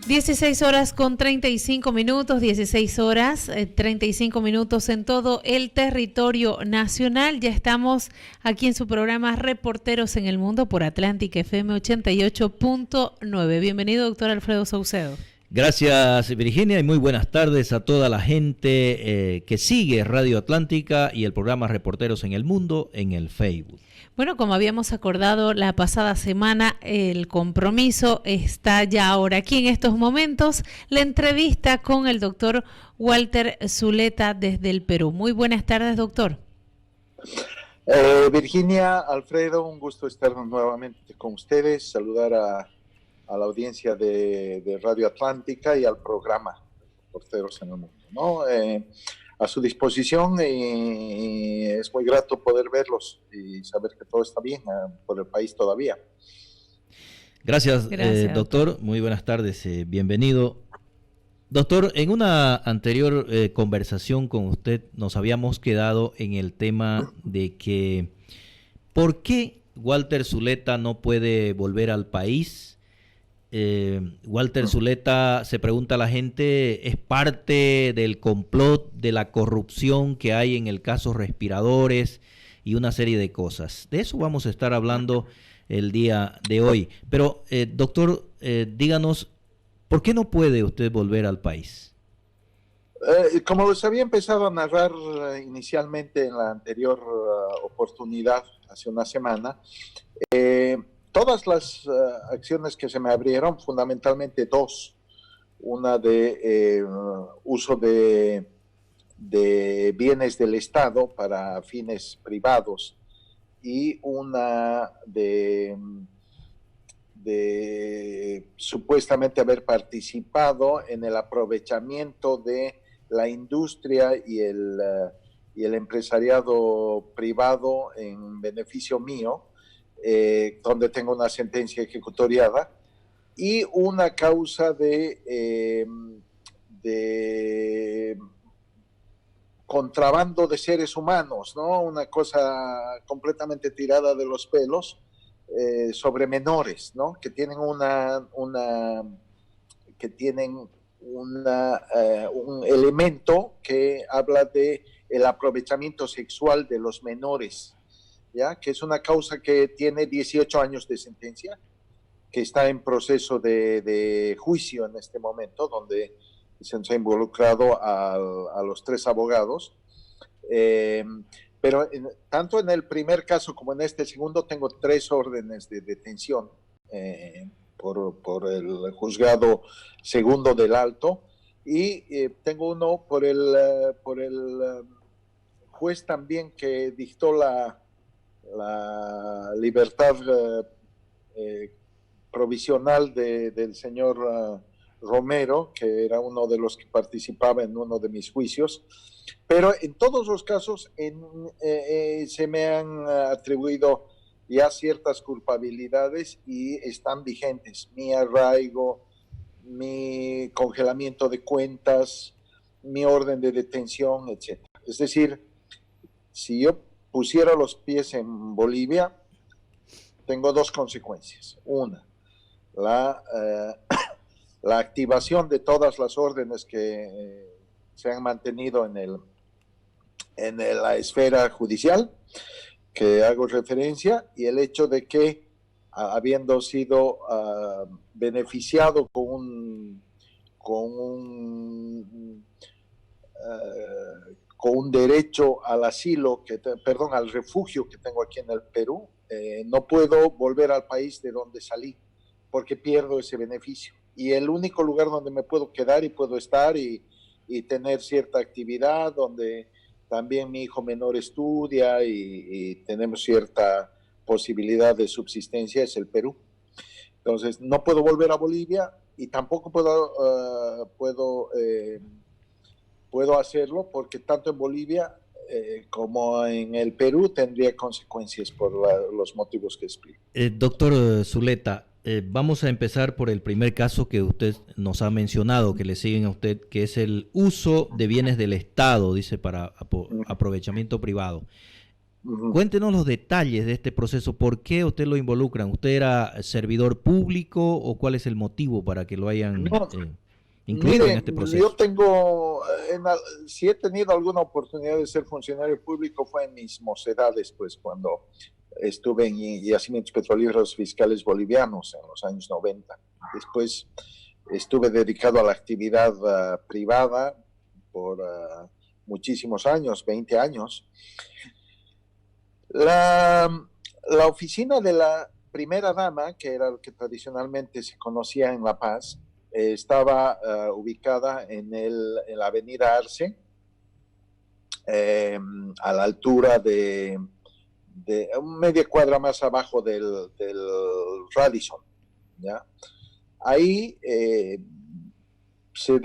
16 horas con 35 minutos, 16 horas 35 minutos en todo el territorio nacional. Ya estamos aquí en su programa Reporteros en el Mundo por Atlántida FM 88.9. Bienvenido, doctor Alfredo Saucedo. Gracias, Virginia, y muy buenas tardes a toda la gente que sigue Radio Atlántica y el programa Reporteros en el Mundo en el Facebook. Bueno, como habíamos acordado la pasada semana, el compromiso está ya ahora aquí en estos momentos, la entrevista con el doctor Walter Zuleta desde el Perú. Muy buenas tardes, doctor. Virginia, Alfredo, un gusto estar nuevamente con ustedes, saludar a la audiencia de Radio Atlántica y al programa Reporteros en el Mundo, ¿no? A su disposición y es muy grato poder verlos y saber que todo está bien por el país todavía. Gracias, doctor. Muy buenas tardes, bienvenido. Doctor, en una anterior conversación con usted nos habíamos quedado en el tema de que ¿por qué Walter Zuleta no puede volver al país? Walter Zuleta, se pregunta a la gente, ¿es parte del complot de la corrupción que hay en el caso respiradores y una serie de cosas? De eso vamos a estar hablando el día de hoy. Pero, doctor, díganos, ¿por qué no puede usted volver al país? Como les había empezado a narrar inicialmente en la anterior oportunidad, hace una semana, todas las acciones que se me abrieron, fundamentalmente dos, una de uso de bienes del Estado para fines privados y una de supuestamente haber participado en el aprovechamiento de la industria y el empresariado privado en beneficio mío, donde tengo una sentencia ejecutoriada, y una causa de contrabando de seres humanos, ¿no? Una cosa completamente tirada de los pelos sobre menores, ¿no? Que tienen un elemento que habla de el aprovechamiento sexual de los menores, ¿ya? Que es una causa que tiene 18 años de sentencia, que está en proceso de juicio en este momento, donde se nos ha involucrado a los tres abogados. Pero tanto en el primer caso como en este segundo tengo 3 órdenes de detención por el juzgado segundo del Alto, y tengo uno por el juez también que dictó la libertad provisional del señor Romero, que era uno de los que participaba en uno de mis juicios. Pero en todos los casos se me han atribuido ya ciertas culpabilidades y están vigentes. Mi arraigo, mi congelamiento de cuentas, mi orden de detención, etc. Es decir, si yo pusiera los pies en Bolivia, tengo 2 consecuencias. Una, la activación de todas las órdenes que se han mantenido en la esfera judicial, que hago referencia, y el hecho de que, habiendo sido beneficiado con un derecho al asilo, al refugio que tengo aquí en el Perú, no puedo volver al país de donde salí, porque pierdo ese beneficio. Y el único lugar donde me puedo quedar y puedo estar y tener cierta actividad, donde también mi hijo menor estudia y tenemos cierta posibilidad de subsistencia, es el Perú. Entonces, no puedo volver a Bolivia y tampoco puedo hacerlo porque tanto en Bolivia como en el Perú tendría consecuencias por los motivos que explico. Doctor Zuleta, vamos a empezar por el primer caso que usted nos ha mencionado, que le siguen a usted, que es el uso de bienes del Estado, dice, para aprovechamiento privado. Cuéntenos los detalles de este proceso. ¿Por qué usted lo involucran? ¿Usted era servidor público o cuál es el motivo para que lo hayan incluido en este proceso? Yo tengo, si he tenido alguna oportunidad de ser funcionario público fue en mis mocedades, pues cuando estuve en yacimientos petrolíferos fiscales bolivianos en los años 90. Después estuve dedicado a la actividad privada por muchísimos años, 20 años. La oficina de la primera dama, que era lo que tradicionalmente se conocía en La Paz, estaba ubicada en la avenida Arce, a la altura de media cuadra más abajo del Radisson, ¿ya? Ahí se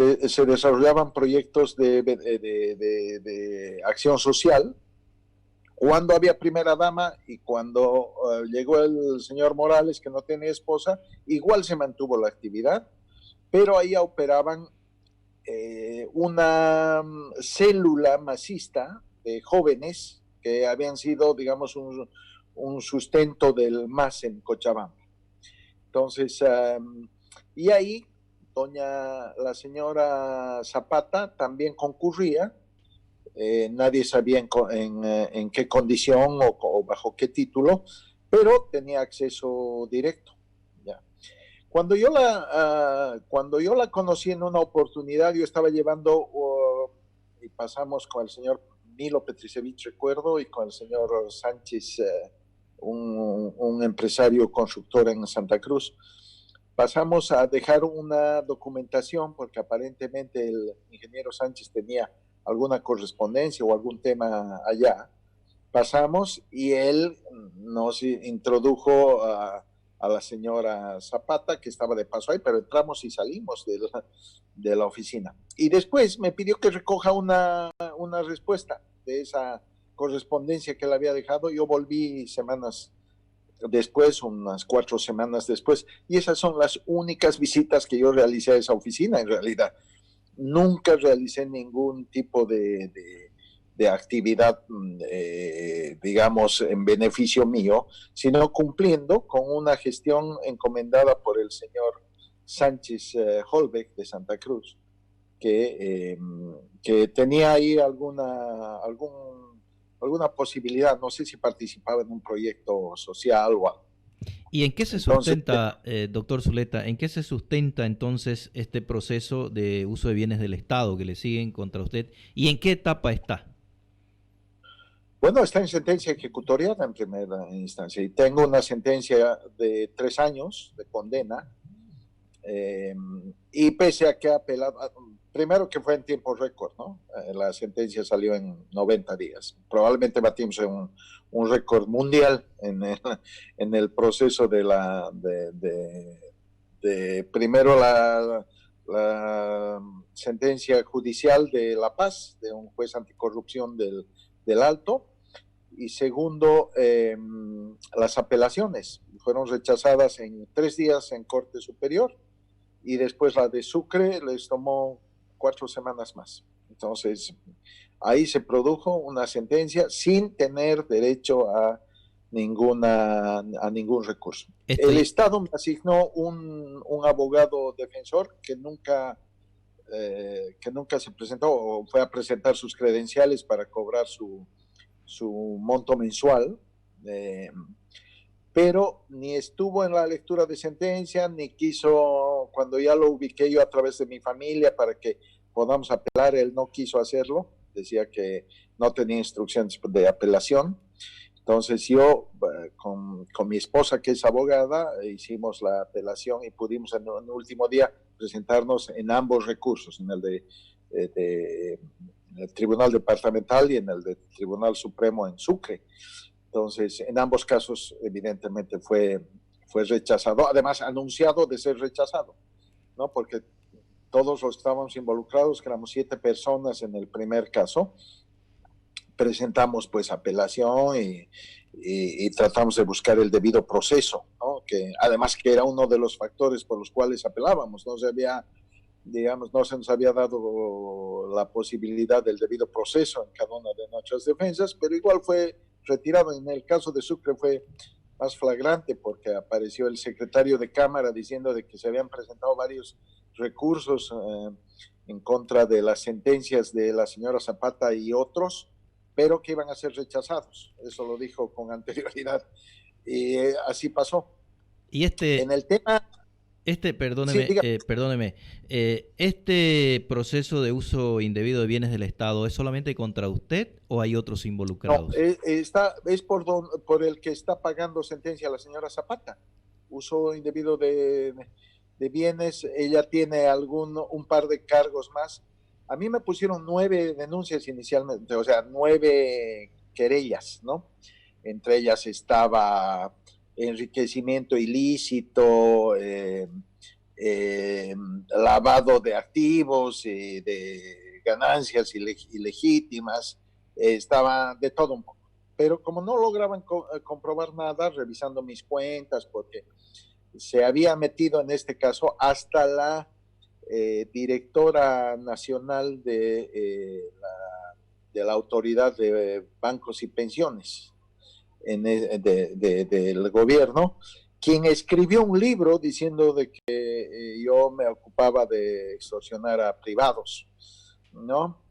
desarrollaban proyectos de acción social. Cuando había primera dama y cuando llegó el señor Morales, que no tenía esposa, igual se mantuvo la actividad, pero ahí operaban una célula masista de jóvenes que habían sido, digamos, un sustento del MAS en Cochabamba. Entonces, y ahí la señora Zapata también concurría. Nadie sabía en qué condición o bajo qué título, pero tenía acceso directo. ¿Ya? Cuando yo la conocí en una oportunidad, yo estaba llevando, y pasamos con el señor Milo Petricevich, recuerdo, y con el señor Sánchez, un empresario constructor en Santa Cruz. Pasamos a dejar una documentación porque aparentemente el ingeniero Sánchez tenía alguna correspondencia o algún tema allá. Pasamos y él nos introdujo a la señora Zapata, que estaba de paso ahí, pero entramos y salimos de la oficina. Y después me pidió que recoja una respuesta de esa correspondencia que él había dejado. Yo volví semanas después, unas 4 semanas después, y esas son las únicas visitas que yo realicé a esa oficina, en realidad. Nunca realicé ningún tipo de actividad, digamos, en beneficio mío, sino cumpliendo con una gestión encomendada por el señor Sánchez Holbeck de Santa Cruz, que tenía ahí alguna posibilidad, no sé si participaba en un proyecto social o algo. ¿Y en qué se sustenta, doctor Zuleta, en qué se sustenta entonces este proceso de uso de bienes del Estado que le siguen contra usted y en qué etapa está? Bueno, está en sentencia ejecutoriada en primera instancia y tengo una sentencia de 3 años de condena y pese a que ha apelado, primero que fue en tiempo récord, ¿no? La sentencia salió en 90 días. Probablemente batimos un récord mundial en el proceso de primero la sentencia judicial de La Paz, de un juez anticorrupción del Alto, y segundo, las apelaciones fueron rechazadas en 3 días en Corte Superior, y después la de Sucre les tomó 4 semanas más. Entonces, ahí se produjo una sentencia sin tener derecho a ningún recurso. El Estado me asignó un abogado defensor que nunca se presentó o fue a presentar sus credenciales para cobrar su monto mensual, pero ni estuvo en la lectura de sentencia, ni quiso, cuando ya lo ubiqué yo a través de mi familia para que podamos apelar, él no quiso hacerlo, decía que no tenía instrucciones de apelación. Entonces yo, con mi esposa que es abogada, hicimos la apelación y pudimos en el último día presentarnos en ambos recursos, en el el Tribunal Departamental y en el del Tribunal Supremo en Sucre. Entonces, en ambos casos, evidentemente, fue rechazado, además anunciado de ser rechazado, ¿no? Porque todos los que estábamos involucrados, que éramos 7 personas en el primer caso, presentamos pues apelación y tratamos de buscar el debido proceso, ¿no? Que además que era uno de los factores por los cuales apelábamos, no se nos había dado la posibilidad del debido proceso en cada una de nuestras defensas, pero igual fue retirado. En el caso de Sucre fue más flagrante porque apareció el secretario de Cámara diciendo de que se habían presentado varios recursos en contra de las sentencias de la señora Zapata y otros, pero que iban a ser rechazados. Eso lo dijo con anterioridad. Y así pasó. Y en el tema... perdóneme, ¿este proceso de uso indebido de bienes del Estado es solamente contra usted o hay otros involucrados? No, es por el que está pagando sentencia a la señora Zapata. Uso indebido de bienes, ella tiene un par de cargos más. A mí me pusieron 9 denuncias inicialmente, o sea, 9 querellas, ¿no? Entre ellas estaba enriquecimiento ilícito, lavado de activos, de ganancias ilegítimas, estaba de todo un poco. Pero como no lograban comprobar nada, revisando mis cuentas, porque se había metido en este caso hasta la directora nacional de la Autoridad de Bancos y Pensiones del gobierno, quien escribió un libro diciendo de que yo me ocupaba de extorsionar a privados, ¿no?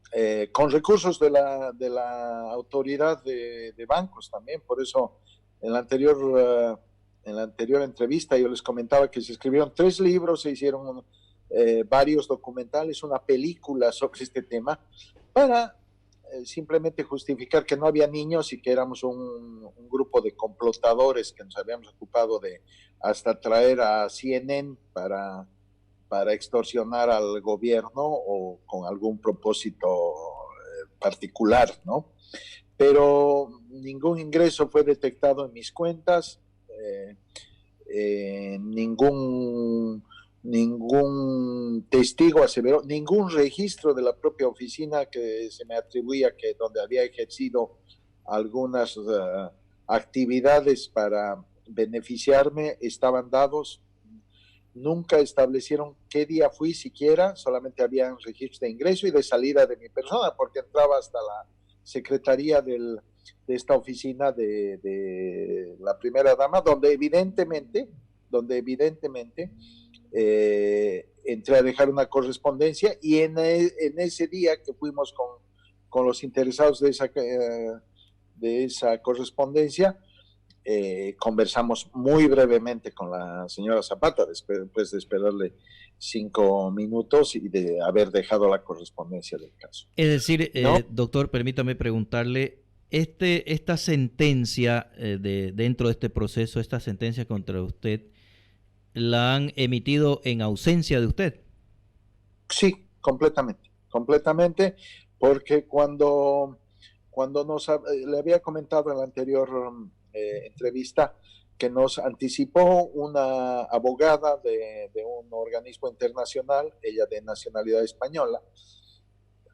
Con recursos de la autoridad de bancos también. Por eso en la anterior entrevista yo les comentaba que se escribieron 3 libros, se hicieron varios documentales, una película sobre este tema, para simplemente justificar que no había niños y que éramos un grupo de complotadores que nos habíamos ocupado de hasta traer a CNN para extorsionar al gobierno o con algún propósito particular, ¿no? Pero ningún ingreso fue detectado en mis cuentas, ningún testigo aseveró, ningún registro de la propia oficina que se me atribuía que donde había ejercido algunas actividades para beneficiarme estaban dados. Nunca establecieron qué día fui siquiera, solamente habían registros de ingreso y de salida de mi persona, porque entraba hasta la secretaría de esta oficina de la primera dama, donde evidentemente entré a dejar una correspondencia, y en ese día que fuimos con los interesados de esa correspondencia, conversamos muy brevemente con la señora Zapata después de esperarle 5 minutos y de haber dejado la correspondencia del caso. Es decir, ¿no? Doctor, permítame preguntarle, esta sentencia dentro de este proceso, esta sentencia contra usted, ¿la han emitido en ausencia de usted? Sí, completamente, porque cuando le había comentado en la anterior entrevista que nos anticipó una abogada de un organismo internacional, ella de nacionalidad española,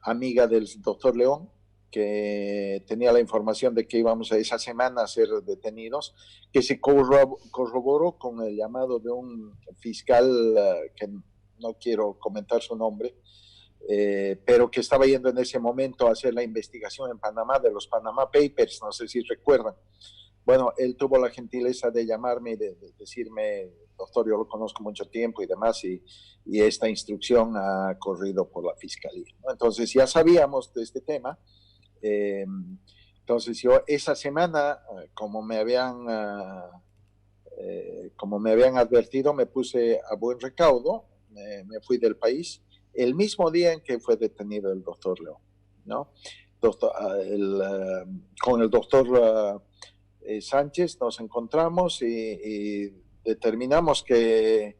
amiga del doctor León, que tenía la información de que íbamos a esa semana a ser detenidos, que se corroboró con el llamado de un fiscal que no quiero comentar su nombre, pero que estaba yendo en ese momento a hacer la investigación en Panamá de los Panama Papers, no sé si recuerdan. Bueno, él tuvo la gentileza de llamarme y de decirme, doctor, yo lo conozco mucho tiempo y demás, y esta instrucción ha corrido por la fiscalía, ¿no? Entonces ya sabíamos de este tema. Entonces yo esa semana, como me habían advertido, me puse a buen recaudo, me fui del país el mismo día en que fue detenido el doctor León, ¿no? Con el doctor Sánchez nos encontramos y determinamos que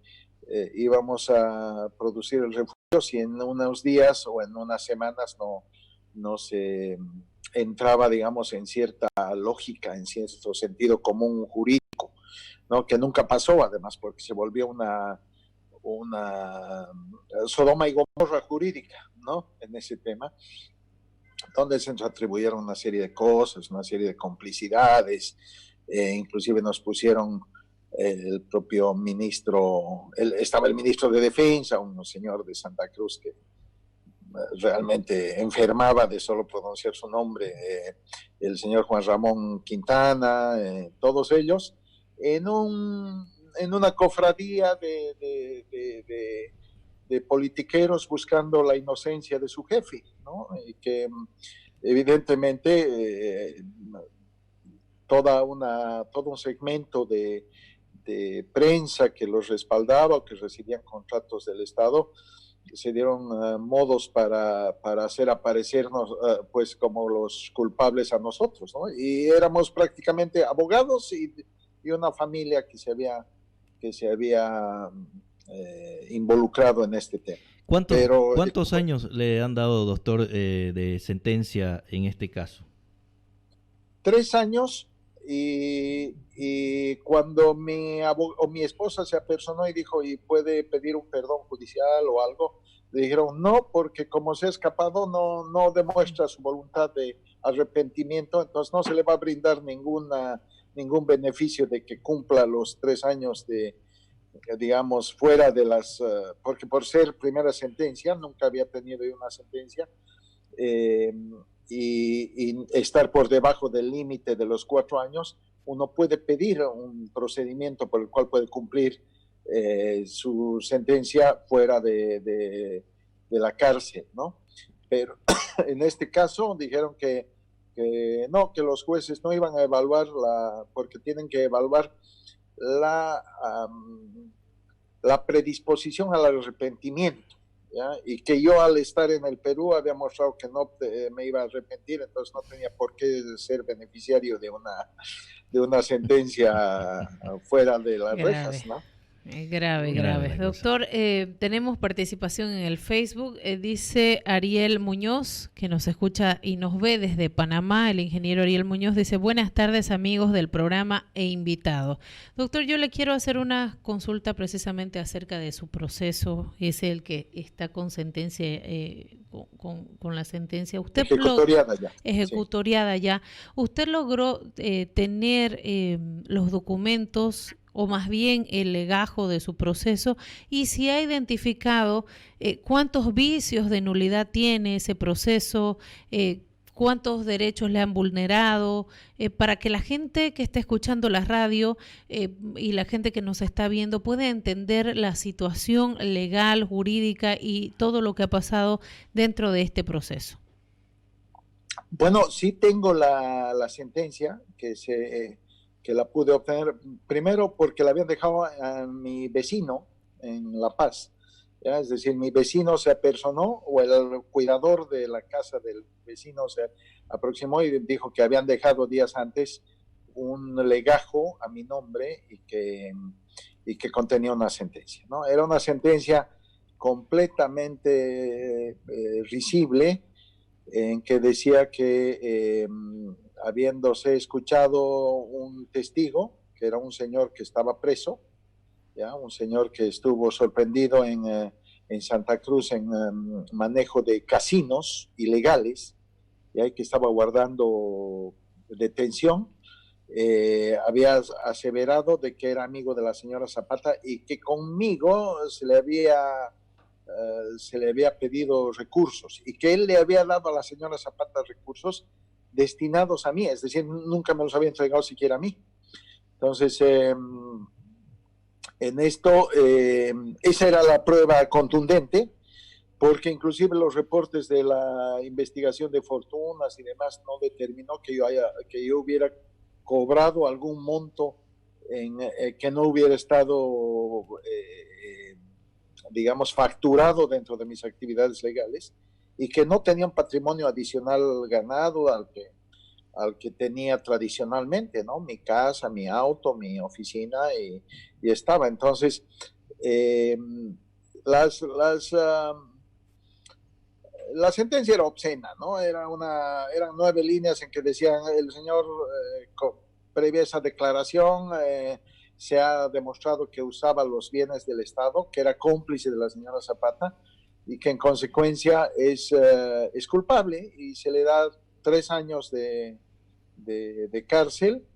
íbamos a producir el refugio si en unos días o en unas semanas no se entraba, digamos, en cierta lógica, en cierto sentido común jurídico, ¿no? Que nunca pasó, además, porque se volvió una Sodoma y Gomorra jurídica, ¿no? En ese tema, donde se nos atribuyeron una serie de cosas, una serie de complicidades, inclusive nos pusieron el propio ministro, estaba el ministro de Defensa, un señor de Santa Cruz que realmente enfermaba de solo pronunciar su nombre, el señor Juan Ramón Quintana, todos ellos, en una cofradía de politiqueros buscando la inocencia de su jefe, ¿no? Y que evidentemente todo un segmento de prensa que los respaldaba o que recibían contratos del Estado, se dieron modos para hacer aparecernos pues como los culpables a nosotros, ¿no? Y éramos prácticamente abogados y una familia que se había involucrado en este tema. ¿Cuántos años le han dado, doctor, de sentencia en este caso? 3 años, y cuando mi esposa se apersonó y dijo, ¿y puede pedir un perdón judicial o algo? Le dijeron, no, porque como se ha escapado, no demuestra su voluntad de arrepentimiento, entonces no se le va a brindar ningún beneficio de que cumpla los 3 años digamos, fuera de porque por ser primera sentencia, nunca había tenido una sentencia, y estar por debajo del límite de los 4 años, uno puede pedir un procedimiento por el cual puede cumplir su sentencia fuera de la cárcel, ¿no? Pero en este caso dijeron que no, que los jueces no iban a evaluar porque tienen que evaluar la predisposición al arrepentimiento, ¿ya? Y que yo, al estar en el Perú, había mostrado que no me iba a arrepentir, entonces no tenía por qué ser beneficiario de una sentencia fuera de las rejas, ¿no? Grave. Doctor, tenemos participación en el Facebook. Dice Ariel Muñoz, que nos escucha y nos ve desde Panamá. El ingeniero Ariel Muñoz dice, buenas tardes, amigos del programa e invitado. Doctor, yo le quiero hacer una consulta precisamente acerca de su proceso. Es el que está con sentencia, con la sentencia. Usted ejecutoriada ya. ¿Usted logró tener los documentos, o más bien el legajo de su proceso, y si ha identificado cuántos vicios de nulidad tiene ese proceso, cuántos derechos le han vulnerado, para que la gente que está escuchando la radio y la gente que nos está viendo pueda entender la situación legal, jurídica y todo lo que ha pasado dentro de este proceso? Bueno, sí tengo la sentencia que la pude obtener, primero porque la habían dejado a mi vecino en La Paz, ¿ya? Es decir, mi vecino se apersonó, o el cuidador de la casa del vecino se aproximó y dijo que habían dejado días antes un legajo a mi nombre y que contenía una sentencia, ¿no? Era una sentencia completamente risible, en que decía que habiéndose escuchado un testigo, que era un señor que estaba preso, ¿ya? Un señor que estuvo sorprendido en Santa Cruz en manejo de casinos ilegales, ¿ya? Que estaba guardando detención, había aseverado de que era amigo de la señora Zapata y que conmigo se le había pedido recursos y que él le había dado a la señora Zapata recursos destinados a mí, es decir, nunca me los había entregado siquiera a mí. Entonces, en esto, esa era la prueba contundente, porque inclusive los reportes de la investigación de fortunas y demás no determinó que yo hubiera cobrado algún monto que no hubiera estado, digamos, facturado dentro de mis actividades legales, y que no tenía un patrimonio adicional ganado al que tenía tradicionalmente, ¿no? Mi casa, mi auto, mi oficina, y estaba. Entonces, la sentencia era obscena, ¿no? Eran 9 líneas en que decían, el señor, previa esa declaración, se ha demostrado que usaba los bienes del Estado, que era cómplice de la señora Zapata, y que en consecuencia es culpable, y se le da 3 años de cárcel,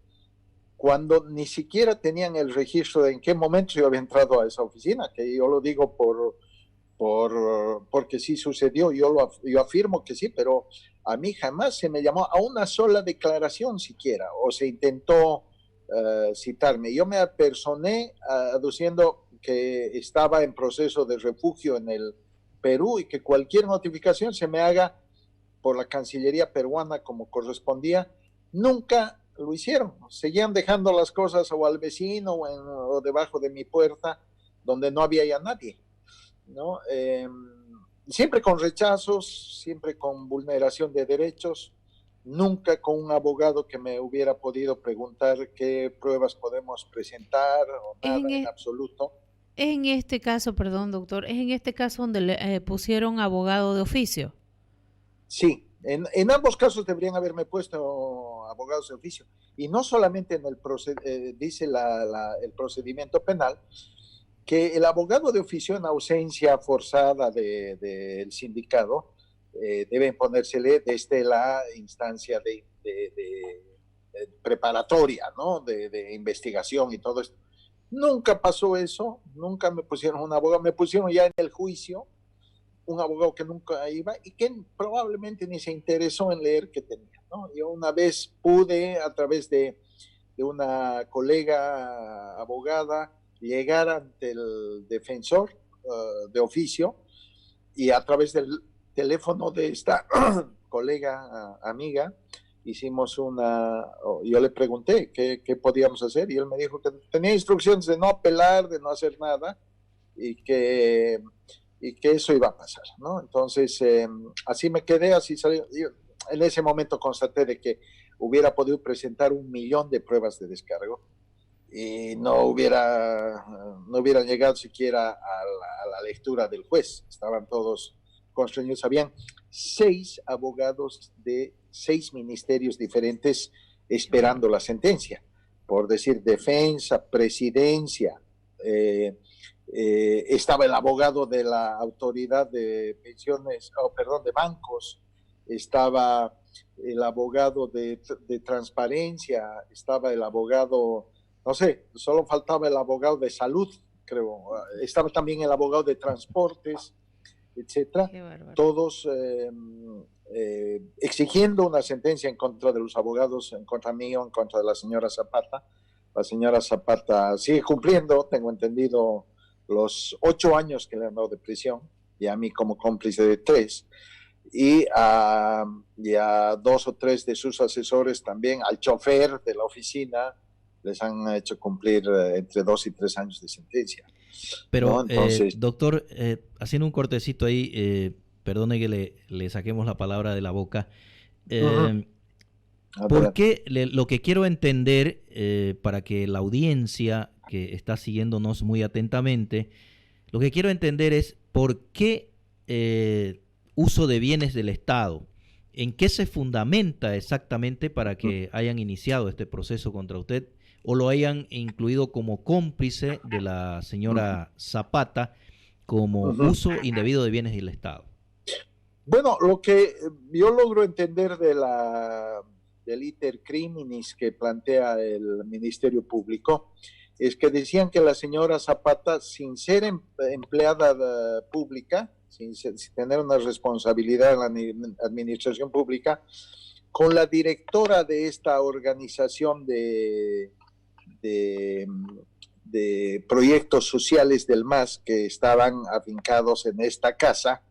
cuando ni siquiera tenían el registro de en qué momento yo había entrado a esa oficina, que yo lo digo por porque sí sucedió, yo afirmo que sí, pero a mí jamás se me llamó a una sola declaración siquiera, o se intentó citarme. Yo me apersoné aduciendo que estaba en proceso de refugio en el Perú y que cualquier notificación se me haga por la Cancillería peruana como correspondía. Nunca lo hicieron, seguían dejando las cosas o al vecino o debajo de mi puerta donde no había ya nadie, ¿no? Siempre con rechazos, siempre con vulneración de derechos, nunca con un abogado que me hubiera podido preguntar qué pruebas podemos presentar o nada en absoluto. En este caso, perdón, doctor, ¿es en este caso donde le pusieron abogado de oficio? Sí, en ambos casos deberían haberme puesto abogados de oficio. Y no solamente en el dice el procedimiento penal, que el abogado de oficio en ausencia forzada del sindicato debe ponérsele desde la instancia de preparatoria, ¿no? De investigación y todo esto. Nunca pasó eso, nunca me pusieron un abogado, me pusieron ya en el juicio un abogado que nunca iba y que probablemente ni se interesó en leer qué tenía, ¿no? Yo una vez pude, a través de una colega abogada, llegar ante el defensor de oficio y a través del teléfono de esta colega amiga hicimos yo le pregunté qué podíamos hacer y él me dijo que tenía instrucciones de no apelar, de no hacer nada y que eso iba a pasar, ¿no? Entonces, así me quedé, así salió. Yo en ese momento constaté de que hubiera podido presentar 1.000.000 de pruebas de descargo y no hubieran llegado siquiera a la lectura del juez. Estaban todos constreñidos. Habían 6 abogados de 6 ministerios diferentes esperando la sentencia, por decir defensa, presidencia, estaba el abogado de la autoridad de pensiones, de bancos, estaba el abogado de transparencia, estaba el abogado, no sé, solo faltaba el abogado de salud, creo, estaba también el abogado de transportes, etcétera, todos exigiendo una sentencia en contra de los abogados, en contra mío, en contra de la señora Zapata. La señora Zapata sigue cumpliendo, tengo entendido, los 8 años que le han dado de prisión, y a mí como cómplice de 3, y a 2 o 3 de sus asesores también, al chofer de la oficina, les han hecho cumplir entre 2 y 3 años de sentencia. Pero, ¿no? Entonces, doctor, haciendo un cortecito ahí, perdone que le saquemos la palabra de la boca, ¿por qué lo que quiero entender, para que la audiencia que está siguiéndonos muy atentamente, lo que quiero entender es por qué uso de bienes del Estado? ¿En qué se fundamenta exactamente para que hayan iniciado este proceso contra usted o lo hayan incluido como cómplice de la señora Zapata como uso indebido de bienes del Estado? Bueno, lo que yo logro entender del iter criminis que plantea el Ministerio Público es que decían que la señora Zapata, sin ser empleada pública, sin tener una responsabilidad en la administración pública, con la directora de esta organización de proyectos sociales del MAS que estaban afincados en esta casa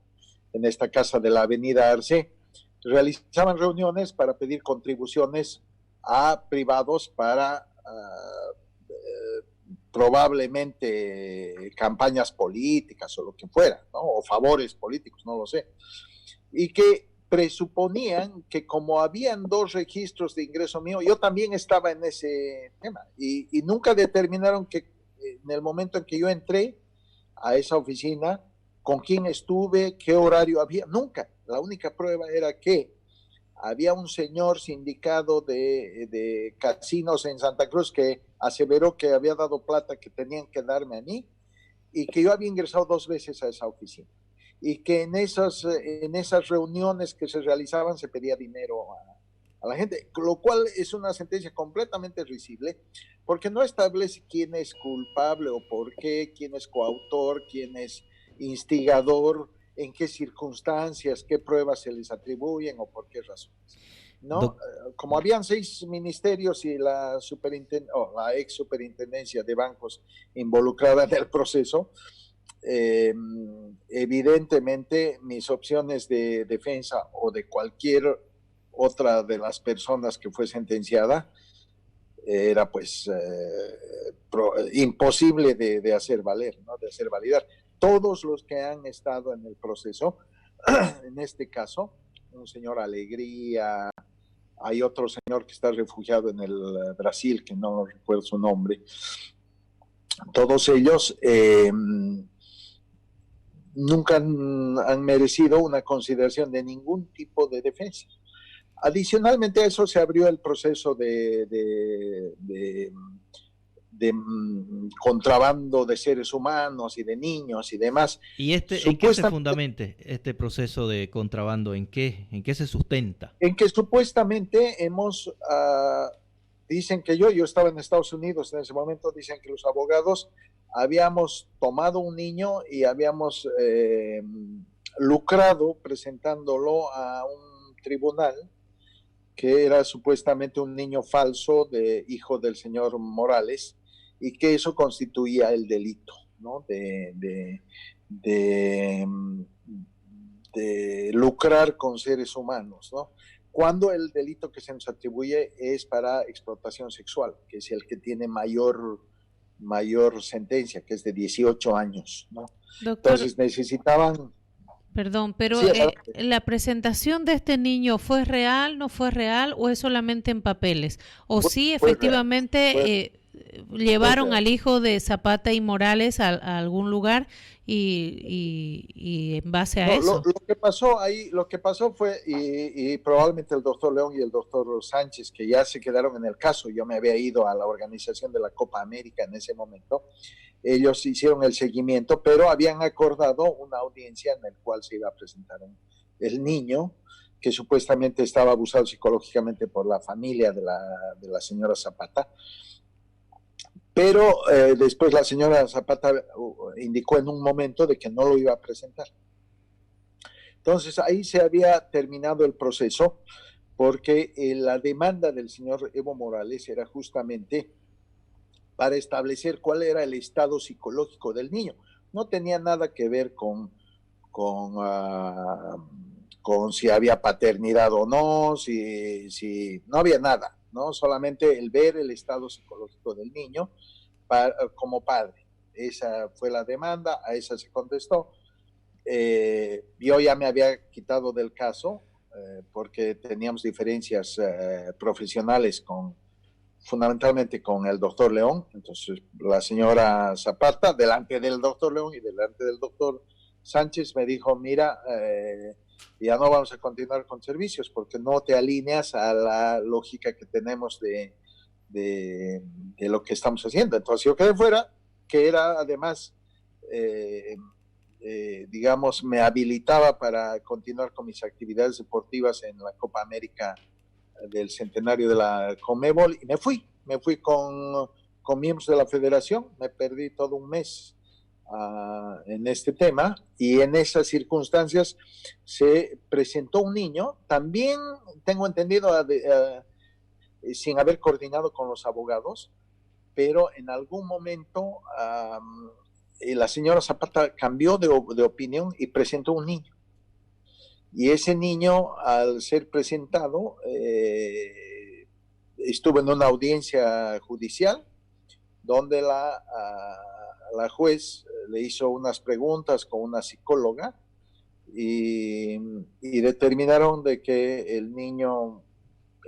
de la avenida Arce, realizaban reuniones para pedir contribuciones a privados para probablemente campañas políticas o lo que fuera, ¿no? O favores políticos, no lo sé. Y que presuponían que como habían 2 registros de ingreso mío, yo también estaba en ese tema. Y nunca determinaron que en el momento en que yo entré a esa oficina, con quién estuve, qué horario había, nunca. La única prueba era que había un señor sindicado de casinos en Santa Cruz que aseveró que había dado plata que tenían que darme a mí y que yo había ingresado 2 veces a esa oficina y que en esas reuniones que se realizaban se pedía dinero a la gente, lo cual es una sentencia completamente risible porque no establece quién es culpable o por qué, quién es coautor, quién es instigador, en qué circunstancias, qué pruebas se les atribuyen o por qué razones. ¿No? Como habían 6 ministerios y la ex superintendencia de bancos involucrada en el proceso, evidentemente mis opciones de defensa o de cualquier otra de las personas que fue sentenciada era pues imposible de hacer valer, ¿no? De hacer validar. Todos los que han estado en el proceso, en este caso, un señor Alegría, hay otro señor que está refugiado en el Brasil, que no recuerdo su nombre, todos ellos nunca han merecido una consideración de ningún tipo de defensa. Adicionalmente a eso se abrió el proceso de contrabando de seres humanos y de niños y demás. ¿Y ¿en qué se fundamenta este proceso de contrabando? ¿En qué se sustenta? En que supuestamente dicen que yo estaba en Estados Unidos en ese momento, dicen que los abogados habíamos tomado un niño y habíamos lucrado presentándolo a un tribunal que era supuestamente un niño falso de hijo del señor Morales, y que eso constituía el delito, ¿no? de lucrar con seres humanos, ¿no? Cuando el delito que se nos atribuye es para explotación sexual, que es el que tiene mayor sentencia, que es de 18 años, ¿no? Doctor, entonces necesitaban... Perdón, pero sí, ¿la presentación de este niño fue real, no fue real o es solamente en papeles? ¿O sí, efectivamente, llevaron al hijo de Zapata y Morales a algún lugar y en base a eso? Lo que pasó fue, y probablemente el doctor León y el doctor Sánchez, que ya se quedaron en el caso, yo me había ido a la organización de la Copa América en ese momento, ellos hicieron el seguimiento, pero habían acordado una audiencia en la cual se iba a presentar el niño, que supuestamente estaba abusado psicológicamente por la familia de la señora Zapata, pero después la señora Zapata indicó en un momento de que no lo iba a presentar. Entonces ahí se había terminado el proceso, porque la demanda del señor Evo Morales era justamente para establecer cuál era el estado psicológico del niño. No tenía nada que ver con si había paternidad o no, si no había nada, ¿no? Solamente el ver el estado psicológico del niño como padre. Esa fue la demanda, a esa se contestó. Yo ya me había quitado del caso porque teníamos diferencias profesionales fundamentalmente con el doctor León. Entonces la señora Zapata, delante del doctor León y delante del doctor Sánchez, me dijo, mira, ya no vamos a continuar con servicios porque no te alineas a la lógica que tenemos de lo que estamos haciendo. Entonces yo quedé fuera, que era además, digamos, me habilitaba para continuar con mis actividades deportivas en la Copa América del centenario de la Conmebol, y me fui con miembros de la federación, me perdí todo un mes en este tema, y en esas circunstancias se presentó un niño, también tengo entendido sin haber coordinado con los abogados, pero en algún momento la señora Zapata cambió de opinión y presentó un niño. Y ese niño, al ser presentado, estuvo en una audiencia judicial donde la juez le hizo unas preguntas con una psicóloga y determinaron de que el niño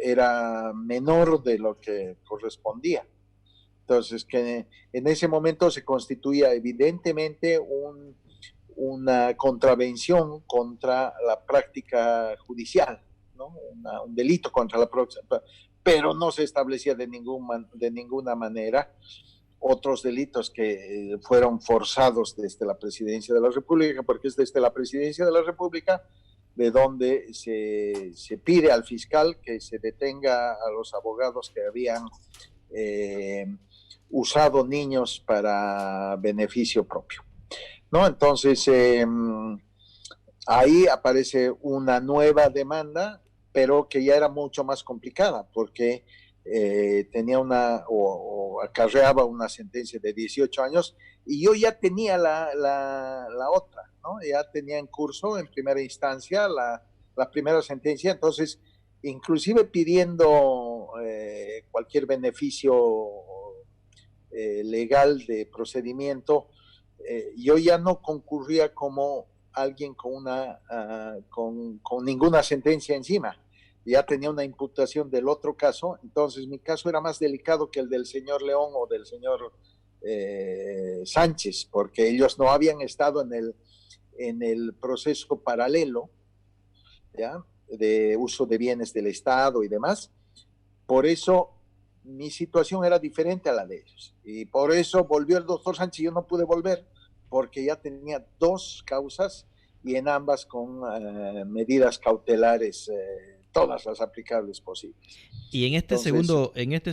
era menor de lo que correspondía. Entonces, que en ese momento se constituía evidentemente una contravención contra la práctica judicial, ¿no? Un delito contra la práctica, pero no se establecía de ninguna manera otros delitos que fueron forzados desde la Presidencia de la República, porque es desde la Presidencia de la República de donde se pide al fiscal que se detenga a los abogados que habían usado niños para beneficio propio. ¿no? Entonces, ahí aparece una nueva demanda, pero que ya era mucho más complicada, porque tenía o acarreaba una sentencia de 18 años, y yo ya tenía la otra, ¿no? Ya tenía en curso, en primera instancia, la primera sentencia, entonces, inclusive pidiendo cualquier beneficio legal de procedimiento, yo ya no concurría como alguien con ninguna sentencia encima. Ya tenía una imputación del otro caso, entonces mi caso era más delicado que el del señor León o del señor Sánchez, porque ellos no habían estado en el proceso paralelo, ¿ya?, de uso de bienes del Estado y demás. Por eso mi situación era diferente a la de ellos. Y por eso volvió el doctor Sánchez y yo no pude volver, porque ya tenía 2 causas y en ambas con medidas cautelares, todas las aplicables posibles. Y en este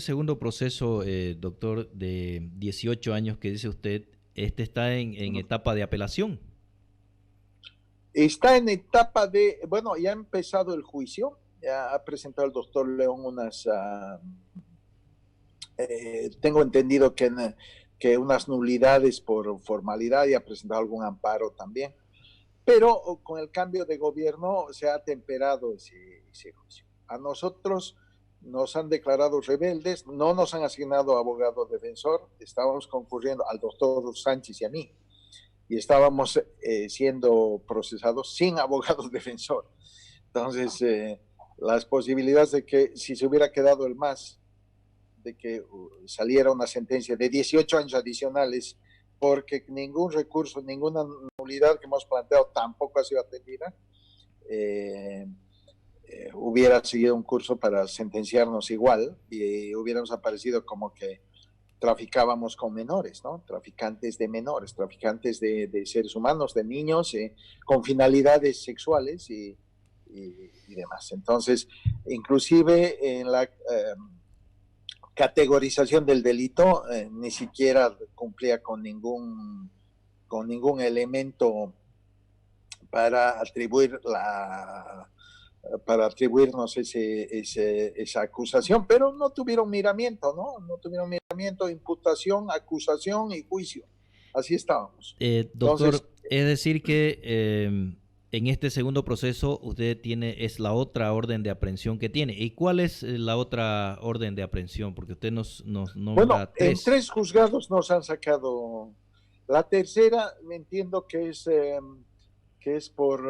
segundo proceso, doctor, de 18 años que dice usted, está en etapa de apelación. Está en etapa de, bueno, ya ha empezado el juicio, ya ha presentado el doctor León tengo entendido que unas nulidades por formalidad, y ha presentado algún amparo también, pero con el cambio de gobierno se ha temperado ese juicio. A nosotros nos han declarado rebeldes, no nos han asignado abogado defensor, estábamos concurriendo al doctor Sánchez y a mí, y estábamos siendo procesados sin abogado defensor. Entonces, las posibilidades de que si se hubiera quedado el MAS, de que saliera una sentencia de 18 años adicionales, porque ningún recurso, ninguna nulidad que hemos planteado tampoco ha sido atendida, hubiera seguido un curso para sentenciarnos igual, y hubiéramos aparecido como que traficábamos con menores, ¿no? Traficantes de menores, traficantes de seres humanos, de niños, con finalidades sexuales y demás. Entonces, inclusive en la categorización del delito, ni siquiera cumplía con ningún elemento para atribuirnos esa acusación, pero no tuvieron miramiento, ¿no? No tuvieron miramiento, imputación, acusación y juicio. Así estábamos. Doctor, entonces, es decir que en este segundo proceso usted es la otra orden de aprehensión que tiene. ¿Y cuál es la otra orden de aprehensión? Porque usted nos bueno, 3. En 3 juzgados nos han sacado. La tercera, me entiendo que es por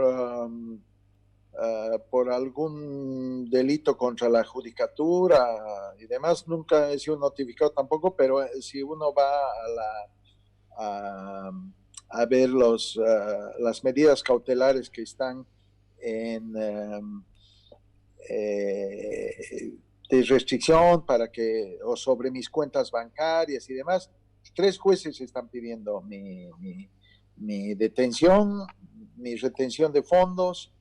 algún delito contra la judicatura y demás. Nunca he sido notificado tampoco, pero si uno va a ver las medidas cautelares que están de restricción o sobre mis cuentas bancarias y demás, 3 jueces están pidiendo mi detención, mi retención de fondos,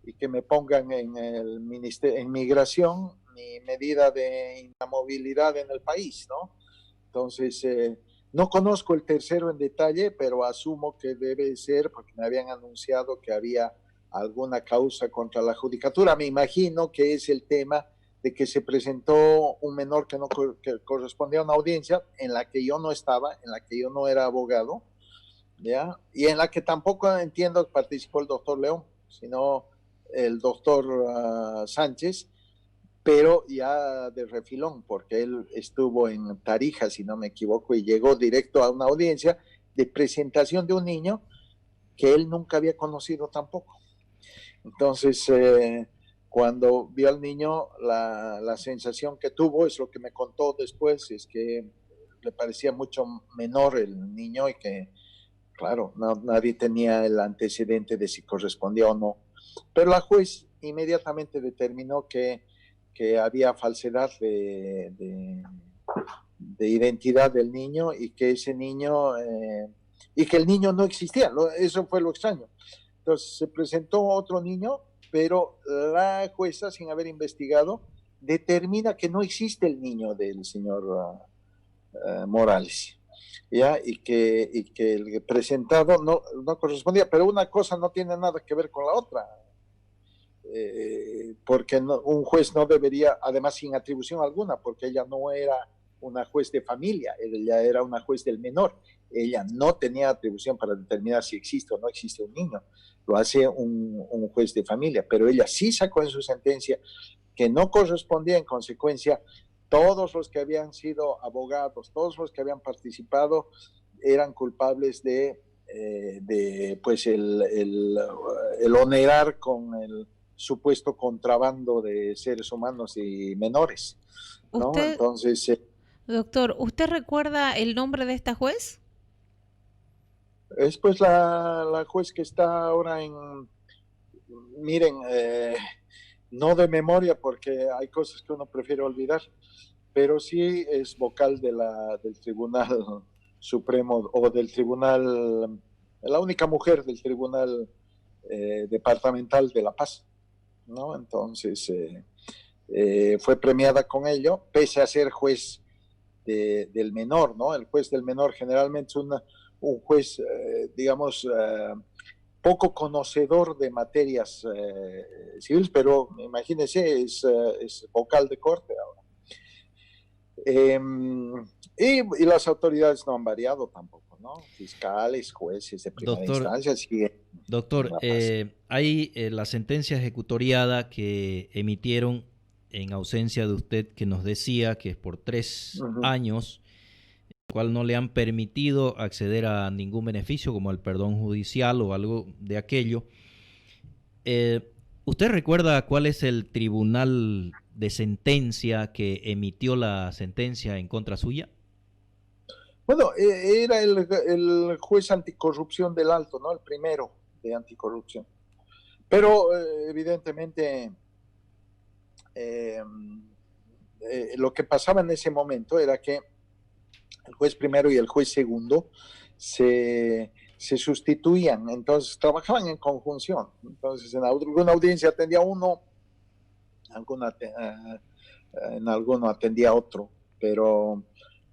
y que me pongan en el ministerio, en migración, mi medida de inamovilidad en el país, ¿no? Entonces, no conozco el tercero en detalle, pero asumo que debe ser porque me habían anunciado que había alguna causa contra la judicatura. Me imagino que es el tema de que se presentó un menor que correspondía a una audiencia en la que yo no estaba, en la que yo no era abogado, ¿ya? Y en la que tampoco entiendo que participó el doctor León, sino el doctor Sánchez, pero ya de refilón, porque él estuvo en Tarija, si no me equivoco, y llegó directo a una audiencia de presentación de un niño que él nunca había conocido tampoco. Entonces, cuando vio al niño, la sensación que tuvo, es lo que me contó después, es que le parecía mucho menor el niño y que, claro, nadie tenía el antecedente de si correspondía o no. Pero la juez inmediatamente determinó que había falsedad de identidad del niño y que ese niño, y que el niño no existía. Eso fue lo extraño. Entonces se presentó otro niño, pero la jueza, sin haber investigado, determina que no existe el niño del señor Morales. ¿ya? Y que el presentado no correspondía, pero una cosa no tiene nada que ver con la otra, porque un juez no debería, además sin atribución alguna, porque ella no era una juez de familia, ella era una juez del menor, ella no tenía atribución para determinar si existe o no existe un niño, lo hace un juez de familia, pero ella sí sacó en su sentencia que no correspondía, en consecuencia, todos los que habían sido abogados, todos los que habían participado eran culpables de pues el onerar con el supuesto contrabando de seres humanos y menores, ¿no? Entonces, doctor, ¿usted recuerda el nombre de esta juez? Es pues la juez que está ahora miren, no de memoria porque hay cosas que uno prefiere olvidar, pero sí es vocal del Tribunal Supremo o del Tribunal, la única mujer del Tribunal Departamental de La Paz, ¿no? Entonces fue premiada con ello, pese a ser juez del menor, ¿no? El juez del menor generalmente es un juez, digamos, poco conocedor de materias civiles, pero imagínense, es vocal de corte ahora. Y las autoridades no han variado tampoco, ¿no? Fiscales, jueces de primera instancia. Doctor, hay la sentencia ejecutoriada que emitieron en ausencia de usted, que nos decía que es por 3 años, el cual no le han permitido acceder a ningún beneficio como el perdón judicial o algo de aquello. ¿Usted recuerda cuál es el tribunal de sentencia que emitió la sentencia en contra suya? Bueno, era el juez anticorrupción del Alto, ¿no? El primero de anticorrupción. Pero evidentemente lo que pasaba en ese momento era que el juez primero y el juez segundo se sustituían, entonces trabajaban en conjunción. Entonces en alguna audiencia atendía uno, en alguno atendía otro, pero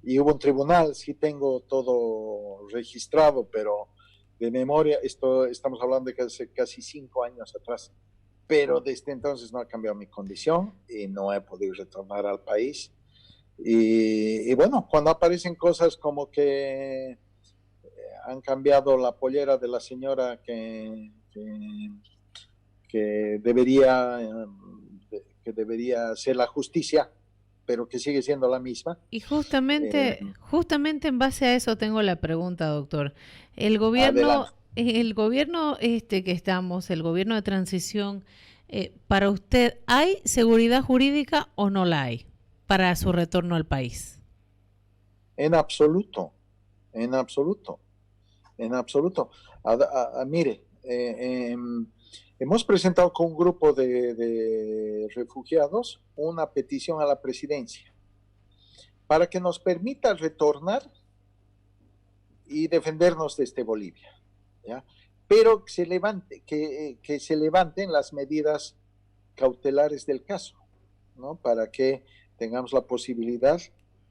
y hubo un tribunal, sí tengo todo registrado, pero de memoria, estamos hablando de casi 5 años atrás, pero desde entonces no ha cambiado mi condición y no he podido retornar al país. Y bueno, cuando aparecen cosas como que han cambiado la pollera de la señora que debería ser la justicia, pero que sigue siendo la misma. Y justamente en base a eso tengo la pregunta, doctor. El gobierno que estamos, el gobierno de transición, para usted, ¿hay seguridad jurídica o no la hay para su retorno al país? En absoluto. Mire, hemos presentado con un grupo de refugiados una petición a la presidencia para que nos permita retornar y defendernos desde Bolivia, ¿ya? Pero que se levanten las medidas cautelares del caso, ¿no? Para que tengamos la posibilidad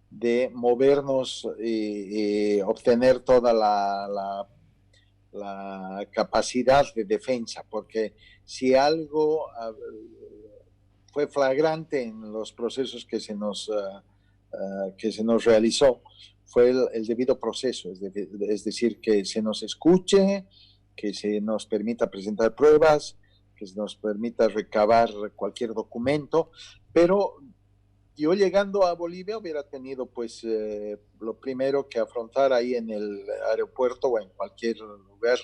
de movernos y obtener toda la capacidad de defensa, porque si algo fue flagrante en los procesos que se nos realizó, fue el debido proceso, es decir, que se nos escuche, que se nos permita presentar pruebas, que se nos permita recabar cualquier documento, pero yo llegando a Bolivia hubiera tenido pues lo primero que afrontar ahí en el aeropuerto o en cualquier lugar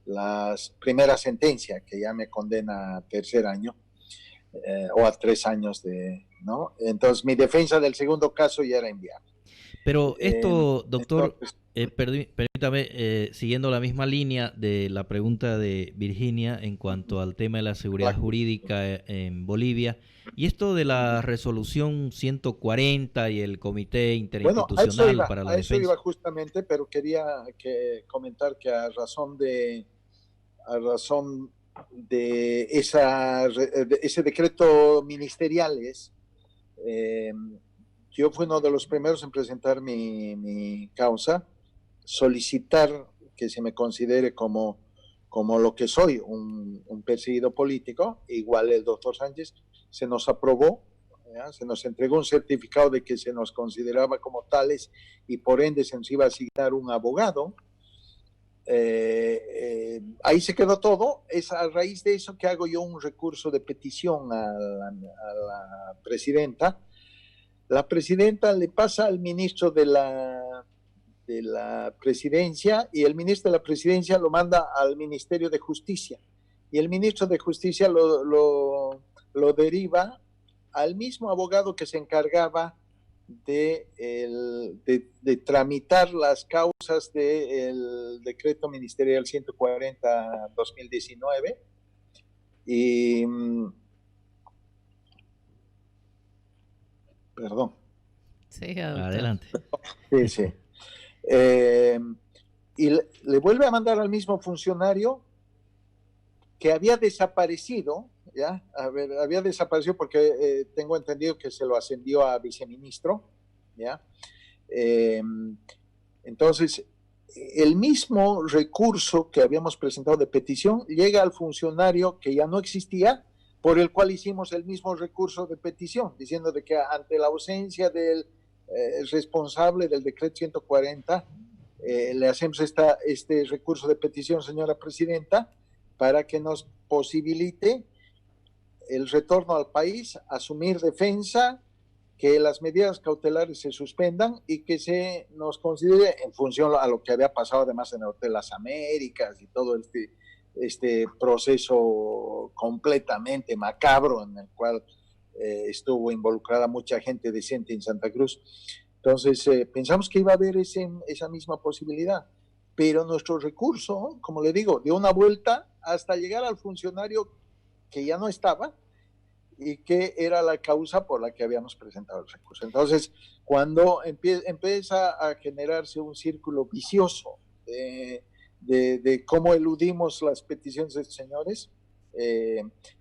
la primera sentencia que ya me condena a 3er año o a 3 años ¿no? Entonces mi defensa del segundo caso ya era inviable. Pero esto, doctor, permítame, siguiendo la misma línea de la pregunta de Virginia en cuanto al tema de la seguridad jurídica en Bolivia, y esto de la resolución 140 y el Comité Interinstitucional para la Defensa. A eso iba justamente, pero quería comentar que a razón de ese decreto ministeriales, yo fui uno de los primeros en presentar mi causa, solicitar que se me considere como lo que soy, un perseguido político. Igual el doctor Sánchez se nos aprobó, ¿ya? Se nos entregó un certificado de que se nos consideraba como tales y por ende se nos iba a asignar un abogado. Ahí se quedó todo. Es a raíz de eso que hago yo un recurso de petición a la presidenta. La presidenta le pasa al ministro de la presidencia y el ministro de la presidencia lo manda al Ministerio de Justicia y el ministro de Justicia lo deriva al mismo abogado que se encargaba de tramitar las causas del decreto ministerial 140/2019 y perdón. Sí, adelante. Sí, sí. Y le vuelve a mandar al mismo funcionario que había desaparecido, ¿ya? Había desaparecido porque tengo entendido que se lo ascendió a viceministro, ¿ya? Entonces, el mismo recurso que habíamos presentado de petición llega al funcionario que ya no existía, por el cual hicimos el mismo recurso de petición, diciendo de que ante la ausencia del responsable del decreto 140, le hacemos este recurso de petición, señora presidenta, para que nos posibilite el retorno al país, asumir defensa, que las medidas cautelares se suspendan y que se nos considere en función a lo que había pasado además en el Hotel Las Américas y todo este proceso completamente macabro en el cual estuvo involucrada mucha gente decente en Santa Cruz. Entonces pensamos que iba a haber esa misma posibilidad, pero nuestro recurso, como le digo, dio una vuelta hasta llegar al funcionario que ya no estaba y que era la causa por la que habíamos presentado el recurso. Entonces, cuando empieza a generarse un círculo vicioso de cómo eludimos las peticiones de estos señores,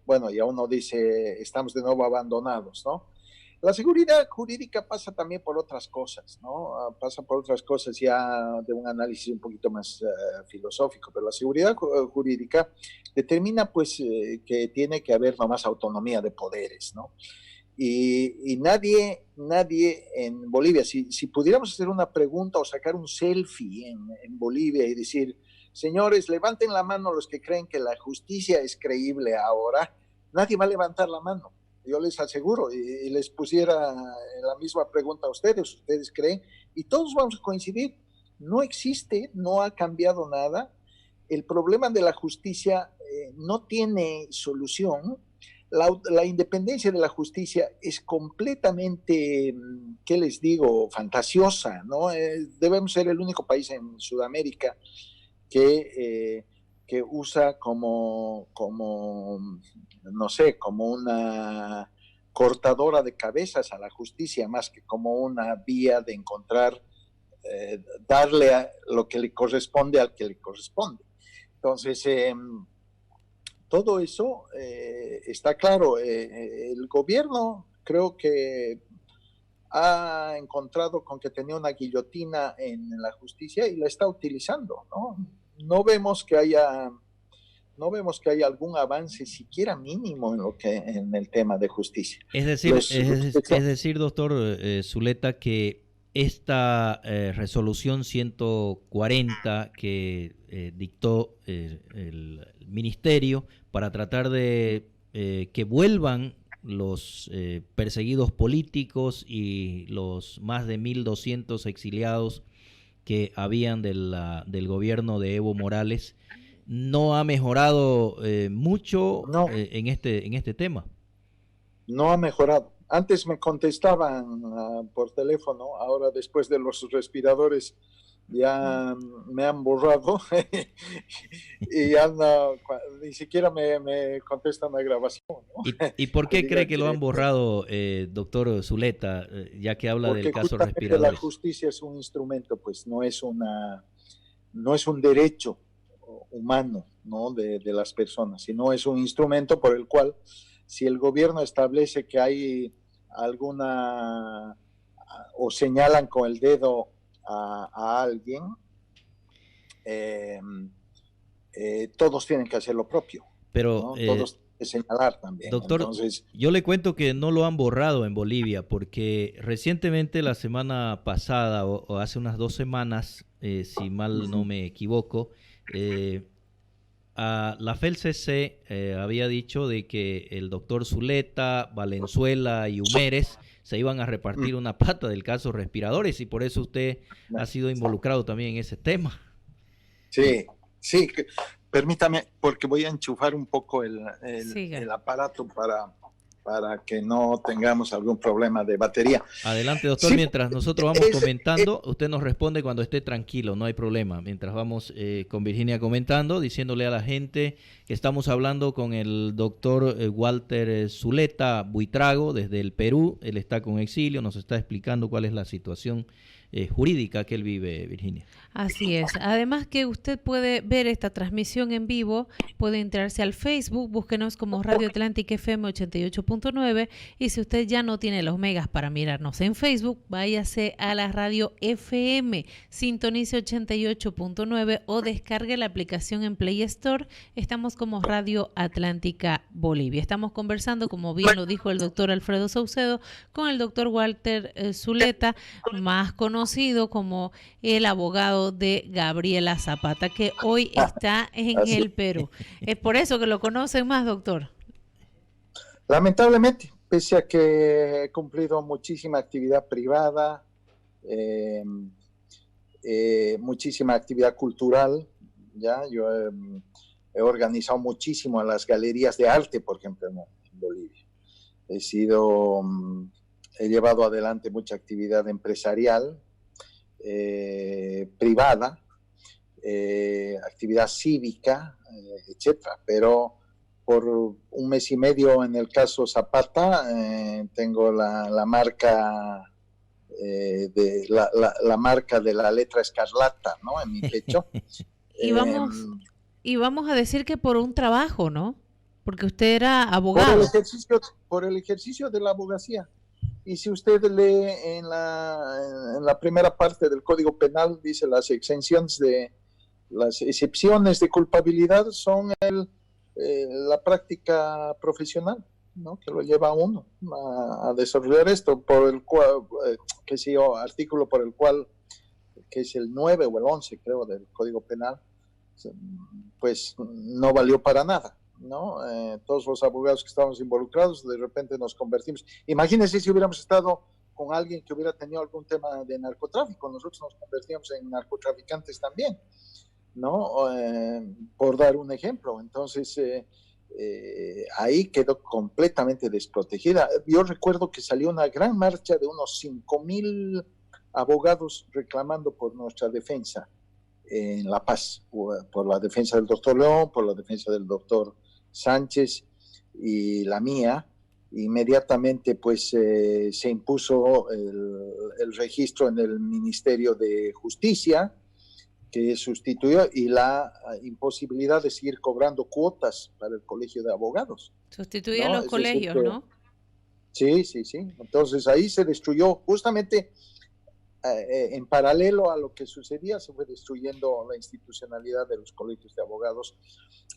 bueno, ya uno dice, estamos de nuevo abandonados, ¿no? La seguridad jurídica pasa también por otras cosas, ¿no? Pasa por otras cosas ya de un análisis un poquito más filosófico, pero la seguridad jurídica determina pues que tiene que haber nomás autonomía de poderes, ¿no? Y nadie en Bolivia, si pudiéramos hacer una pregunta o sacar un selfie en Bolivia y decir, señores, levanten la mano los que creen que la justicia es creíble ahora, nadie va a levantar la mano. Yo les aseguro, y les pusiera la misma pregunta a ustedes creen, y todos vamos a coincidir, no existe, no ha cambiado nada, el problema de la justicia no tiene solución, la independencia de la justicia es completamente, ¿qué les digo?, fantasiosa, ¿no? Debemos ser el único país en Sudamérica que usa como no sé, como una cortadora de cabezas a la justicia, más que como una vía de encontrar, darle lo que le corresponde al que le corresponde. Entonces, todo eso está claro. El gobierno creo que ha encontrado con que tenía una guillotina en la justicia y la está utilizando, ¿no? No vemos que haya algún avance siquiera mínimo en el tema de justicia. Es decir, doctor Zuleta, que esta resolución 140 que dictó el ministerio para tratar de que vuelvan los perseguidos políticos y los más de 1.200 exiliados que habían del gobierno de Evo Morales, no ha mejorado mucho en este tema. No ha mejorado. Antes me contestaban por teléfono, ahora después de los respiradores ya me han borrado y ya ni siquiera me contestan la grabación, ¿no? ¿Y por qué cree que lo han borrado, doctor Zuleta, ya que habla del caso respiradores? La justicia es un instrumento, pues no es un derecho humano, ¿no? de las personas, sino es un instrumento por el cual, si el gobierno establece que hay o señalan con el dedo a alguien, todos tienen que hacer lo propio. Pero, ¿no? Todos tienen que señalar también. Doctor, entonces, yo le cuento que no lo han borrado en Bolivia, porque recientemente, la semana pasada, o hace unas 2 semanas, si mal no me equivoco, la FELCC había dicho de que el doctor Zuleta, Valenzuela y Humérez se iban a repartir una pata del caso respiradores, y por eso usted ha sido involucrado también en ese tema. Sí, sí, permítame, porque voy a enchufar un poco el aparato para que no tengamos algún problema de batería. Adelante, doctor, sí, mientras nosotros vamos comentando, usted nos responde cuando esté tranquilo, no hay problema. Mientras vamos con Virginia comentando, diciéndole a la gente que estamos hablando con el doctor Walter Zuleta Buitrago desde el Perú. Él está con exilio, nos está explicando cuál es la situación jurídica que él vive, Virginia. Así es. Además que usted puede ver esta transmisión en vivo, puede entrarse al Facebook, búsquenos como Radio Atlántica FM 88.9, y si usted ya no tiene los megas para mirarnos en Facebook, váyase a la radio FM, sintonice 88.9 o descargue la aplicación en Play Store. Estamos como Radio Atlántica Bolivia. Estamos conversando, como bien lo dijo el doctor Alfredo Saucedo, con el doctor Walter Zuleta, más conocido como el abogado de Gabriela Zapata, que hoy está en el Perú. Es por eso que lo conocen más, doctor. Lamentablemente, pese a que he cumplido muchísima actividad privada, muchísima actividad cultural, ya yo he organizado muchísimo en las galerías de arte, por ejemplo, en Bolivia. He llevado adelante mucha actividad empresarial, privada, actividad cívica, etcétera. Pero por 1 mes y medio en el caso Zapata tengo la marca la marca de la letra escarlata, ¿no? En mi pecho. y vamos a decir que por un trabajo, ¿no? Porque usted era abogado. Por el ejercicio de la abogacía. Y si usted lee en la primera parte del Código Penal, dice las excepciones de culpabilidad son la práctica profesional, ¿no? Que lo lleva a uno a desarrollar esto, por el cual, artículo por el cual, que es el 9 o el 11, creo, del Código Penal, pues no valió para nada, ¿no? Todos los abogados que estábamos involucrados, de repente nos convertimos. Imagínense si hubiéramos estado con alguien que hubiera tenido algún tema de narcotráfico, nosotros nos convertíamos en narcotraficantes también, ¿no? Por dar un ejemplo. Entonces, ahí quedó completamente desprotegida. Yo recuerdo que salió una gran marcha de unos 5,000 abogados reclamando por nuestra defensa en La Paz, por la defensa del doctor León, por la defensa del doctor Sánchez y la mía. Inmediatamente pues se impuso el registro en el Ministerio de Justicia, que sustituyó, y la imposibilidad de seguir cobrando cuotas para el Colegio de Abogados. Sustituía, ¿no?, los colegios, ¿no? Sí. Entonces ahí se destruyó justamente. En paralelo a lo que sucedía, se fue destruyendo la institucionalidad de los colegios de abogados.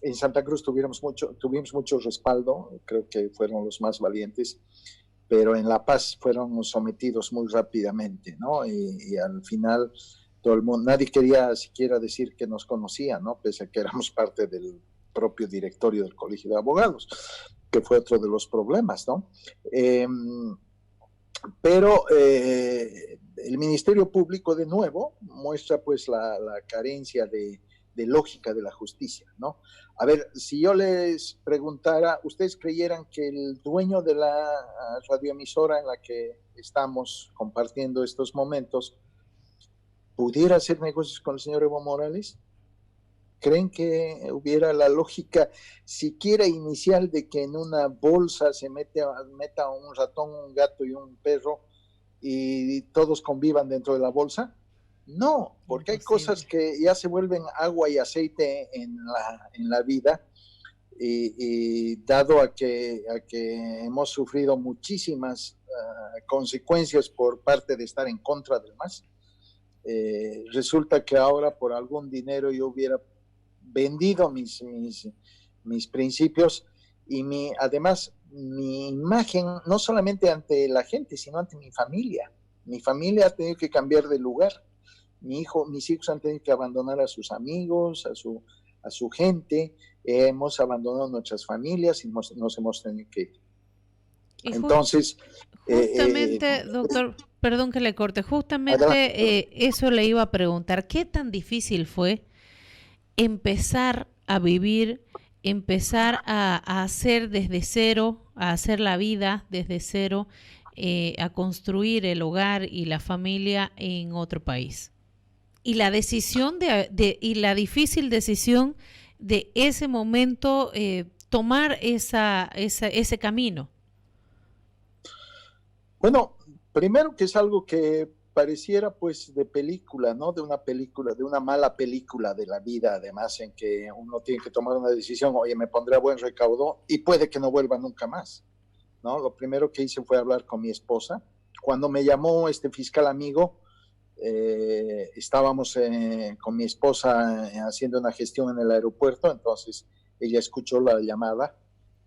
En Santa Cruz tuvimos mucho respaldo, creo que fueron los más valientes, pero en La Paz fueron sometidos muy rápidamente, ¿no? Y al final todo el mundo, nadie quería siquiera decir que nos conocía, ¿no? Pese a que éramos parte del propio directorio del Colegio de Abogados, que fue otro de los problemas, ¿no? Pero el Ministerio Público, de nuevo, muestra pues la carencia de lógica de la justicia, ¿no? A ver, si yo les preguntara, ¿ustedes creyeran que el dueño de la radioemisora en la que estamos compartiendo estos momentos pudiera hacer negocios con el señor Evo Morales? ¿Creen que hubiera la lógica siquiera inicial de que en una bolsa se meta un ratón, un gato y un perro y todos convivan dentro de la bolsa? No, porque hay cosas que ya se vuelven agua y aceite en la vida, y dado a que hemos sufrido muchísimas consecuencias por parte de estar en contra del MAS. Resulta que ahora por algún dinero yo hubiera vendido mis principios y además mi imagen, no solamente ante la gente, sino ante mi familia. Mi familia ha tenido que cambiar de lugar. Mis hijos han tenido que abandonar a sus amigos, a su gente. Hemos abandonado nuestras familias y nos hemos tenido que ir. Entonces, justamente, doctor, perdón que le corte, justamente eso le iba a preguntar. ¿Qué tan difícil fue empezar a vivir, empezar a hacer desde cero, a hacer la vida desde cero, a construir el hogar y la familia en otro país? Y la decisión y la difícil decisión de ese momento, tomar ese camino. Bueno, primero que es algo que pareciera pues de película, ¿no? De una mala película de la vida, además, en que uno tiene que tomar una decisión, oye, me pondré a buen recaudo y puede que no vuelva nunca más, ¿no? Lo primero que hice fue hablar con mi esposa. Cuando me llamó este fiscal amigo, estábamos con mi esposa haciendo una gestión en el aeropuerto, entonces ella escuchó la llamada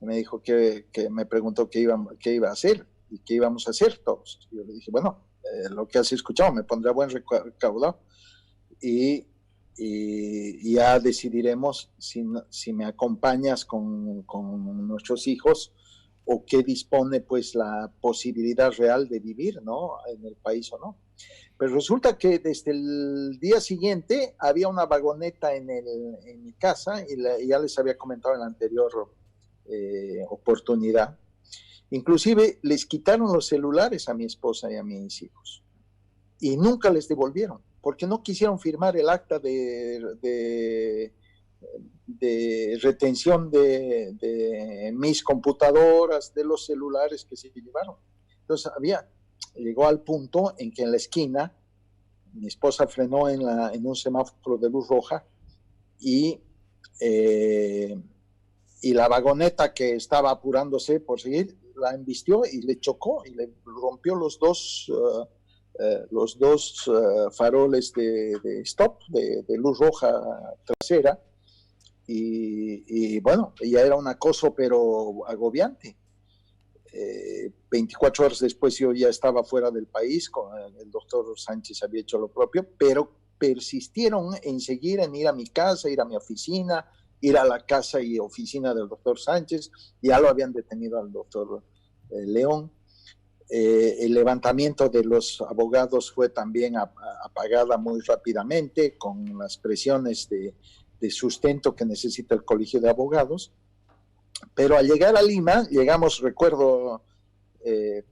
y me dijo que me preguntó qué iba a hacer y qué íbamos a hacer todos. Yo le dije, bueno, lo que has escuchado, me pondré a buen recaudo y ya decidiremos si me acompañas con nuestros hijos o qué dispone pues la posibilidad real de vivir, ¿no? En el país o no. Pero resulta que desde el día siguiente había una vagoneta en mi casa y ya les había comentado en la anterior oportunidad. Inclusive les quitaron los celulares a mi esposa y a mis hijos y nunca les devolvieron porque no quisieron firmar el acta de retención de mis computadoras, de los celulares que se llevaron. Entonces llegó al punto en que en la esquina mi esposa frenó en un semáforo de luz roja y la vagoneta que estaba apurándose por seguir la embistió y le chocó y le rompió los dos faroles de stop, de luz roja trasera y bueno, ya era un acoso pero agobiante. 24 horas después yo ya estaba fuera del país, el doctor Sánchez había hecho lo propio, pero persistieron en seguir, en ir a mi casa, ir a mi oficina, ir a la casa y oficina del doctor Sánchez. Ya lo habían detenido al doctor León. El levantamiento de los abogados fue también apagada muy rápidamente con las presiones de sustento que necesita el Colegio de Abogados. Pero al llegar a Lima, recuerdo,